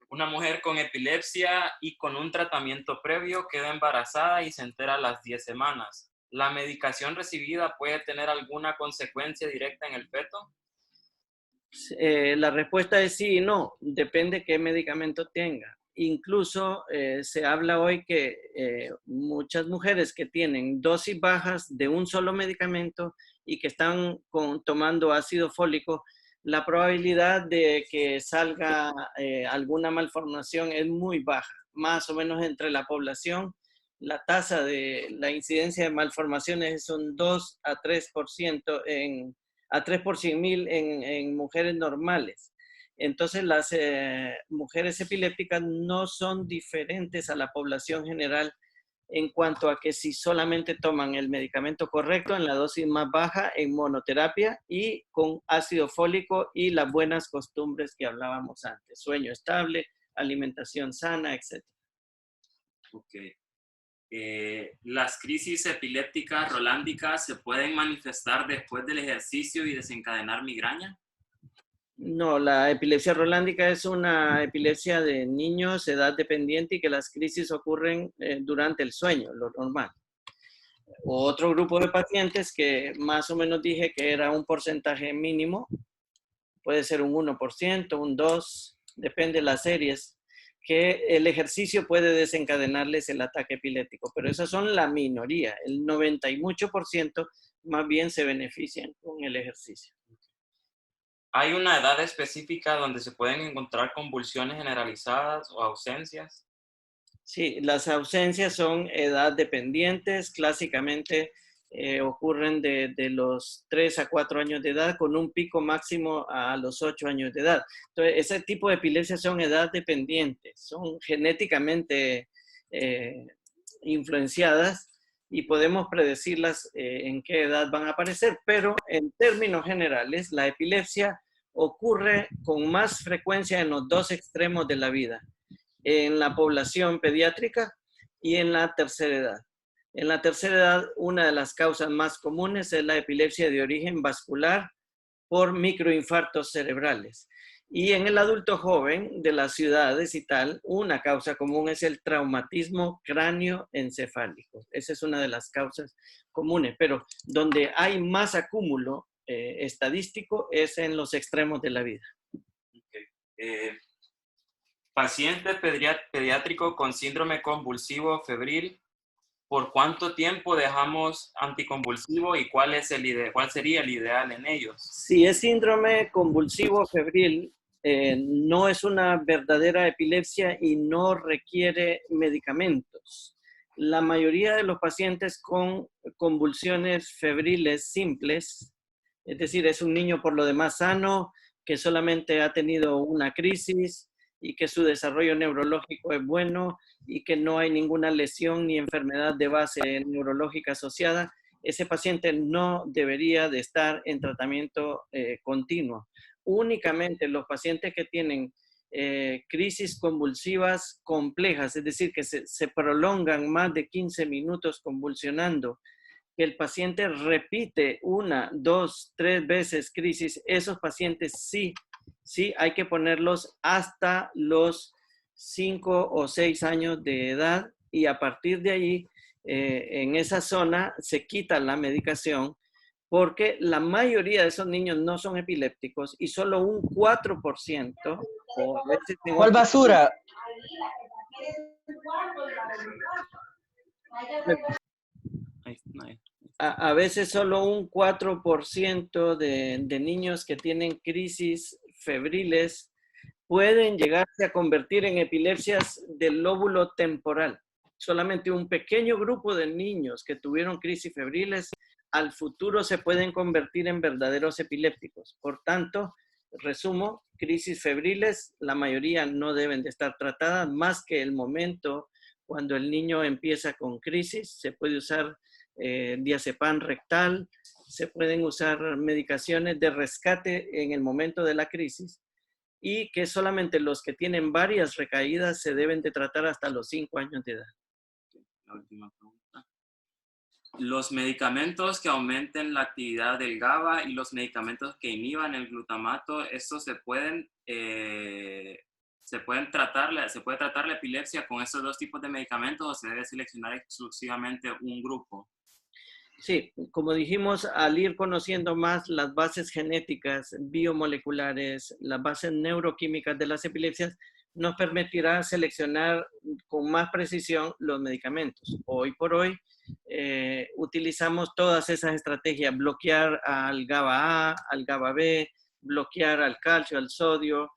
Una mujer con epilepsia y con un tratamiento previo queda embarazada y se entera a las 10 semanas. ¿La medicación recibida puede tener alguna consecuencia directa en el feto? La respuesta es sí y no, depende qué medicamento tenga. Incluso se habla hoy que muchas mujeres que tienen dosis bajas de un solo medicamento y que están tomando ácido fólico, la probabilidad de que salga alguna malformación es muy baja, más o menos entre la población. La tasa de la incidencia de malformaciones es un 2 a 3% a 3 por 100,000 en mujeres normales. Entonces, las mujeres epilépticas no son diferentes a la población general en cuanto a que si solamente toman el medicamento correcto en la dosis más baja en monoterapia y con ácido fólico y las buenas costumbres que hablábamos antes, sueño estable, alimentación sana, etc. Ok. ¿Las crisis epilépticas rolándicas se pueden manifestar después del ejercicio y desencadenar migraña? No, la epilepsia rolándica es una epilepsia de niños, edad dependiente y que las crisis ocurren durante el sueño, lo normal. Otro grupo de pacientes que más o menos dije que era un porcentaje mínimo, puede ser un 1%, un 2%, depende de las series, que el ejercicio puede desencadenarles el ataque epiléptico, pero esas son la minoría, el 90 y mucho por ciento más bien se benefician con el ejercicio. ¿Hay una edad específica donde se pueden encontrar convulsiones generalizadas o ausencias? Sí, las ausencias son edad dependientes, clásicamente ocurren de los 3 a 4 años de edad con un pico máximo a los 8 años de edad. Entonces, ese tipo de epilepsias son edad dependientes, son genéticamente influenciadas y podemos predecirlas en qué edad van a aparecer, pero en términos generales, la epilepsia ocurre con más frecuencia en los dos extremos de la vida, en la población pediátrica y en la tercera edad. En la tercera edad, una de las causas más comunes es la epilepsia de origen vascular por microinfartos cerebrales. Y en el adulto joven de las ciudades y tal, una causa común es el traumatismo cráneoencefálico. Esa es una de las causas comunes, pero donde hay más acúmulo estadístico es en los extremos de la vida. Okay. Paciente pediátrico con síndrome convulsivo febril, ¿por cuánto tiempo dejamos anticonvulsivo y cuál sería el ideal en ellos? Si es síndrome convulsivo febril, no es una verdadera epilepsia y no requiere medicamentos. La mayoría de los pacientes con convulsiones febriles simples, es decir, es un niño por lo demás sano, que solamente ha tenido una crisis y que su desarrollo neurológico es bueno y que no hay ninguna lesión ni enfermedad de base neurológica asociada, ese paciente no debería de estar en tratamiento continuo. Únicamente los pacientes que tienen crisis convulsivas complejas, es decir, que se prolongan más de 15 minutos convulsionando, que el paciente repite 1, 2, 3 veces crisis, esos pacientes sí hay que ponerlos hasta los 5 o 6 años de edad y a partir de ahí, en esa zona se quita la medicación porque la mayoría de esos niños no son epilépticos y solo un 4% o a veces ¿Cuál basura? A veces solo un 4% de niños que tienen crisis febriles pueden llegarse a convertir en epilepsias del lóbulo temporal. Solamente un pequeño grupo de niños que tuvieron crisis febriles al futuro se pueden convertir en verdaderos epilépticos. Por tanto, resumo, crisis febriles, la mayoría no deben de estar tratadas más que el momento cuando el niño empieza con crisis. Se puede usar diazepam rectal, se pueden usar medicaciones de rescate en el momento de la crisis y que solamente los que tienen varias recaídas se deben de tratar hasta los 5 años de edad. La última pregunta. Los medicamentos que aumenten la actividad del GABA y los medicamentos que inhiban el glutamato, ¿estos se puede tratar la epilepsia con estos dos tipos de medicamentos o se debe seleccionar exclusivamente un grupo? Sí, como dijimos, al ir conociendo más las bases genéticas, biomoleculares, las bases neuroquímicas de las epilepsias, nos permitirá seleccionar con más precisión los medicamentos. Hoy por hoy utilizamos todas esas estrategias, bloquear al GABA A, al GABA B, bloquear al calcio, al sodio,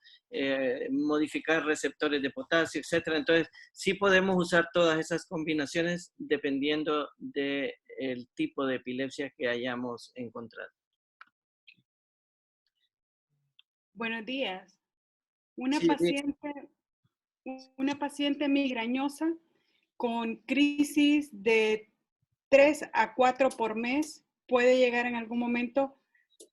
modificar receptores de potasio, etc. Entonces, sí podemos usar todas esas combinaciones dependiendo del tipo de epilepsia que hayamos encontrado. Buenos días. Una paciente migrañosa con crisis de 3 a 4 por mes puede llegar en algún momento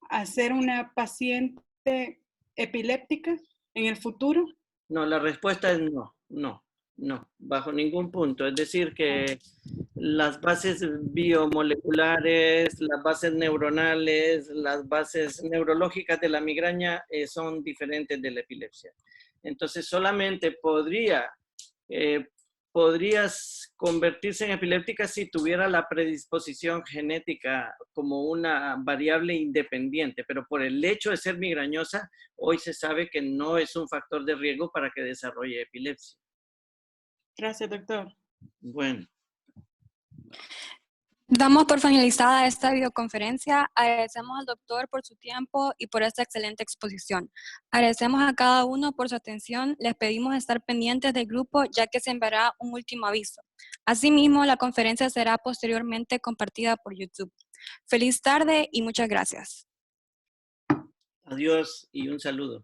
a ser una paciente epiléptica en el futuro. No, la respuesta es no, bajo ningún punto. Es decir que las bases biomoleculares, las bases neuronales, las bases neurológicas de la migraña son diferentes de la epilepsia. Entonces, solamente podrías convertirse en epiléptica si tuviera la predisposición genética como una variable independiente, pero por el hecho de ser migrañosa, hoy se sabe que no es un factor de riesgo para que desarrolle epilepsia. Gracias, doctor. Bueno. Damos por finalizada esta videoconferencia. Agradecemos al doctor por su tiempo y por esta excelente exposición. Agradecemos a cada uno por su atención. Les pedimos estar pendientes del grupo ya que se enviará un último aviso. Asimismo, la conferencia será posteriormente compartida por YouTube. Feliz tarde y muchas gracias. Adiós y un saludo.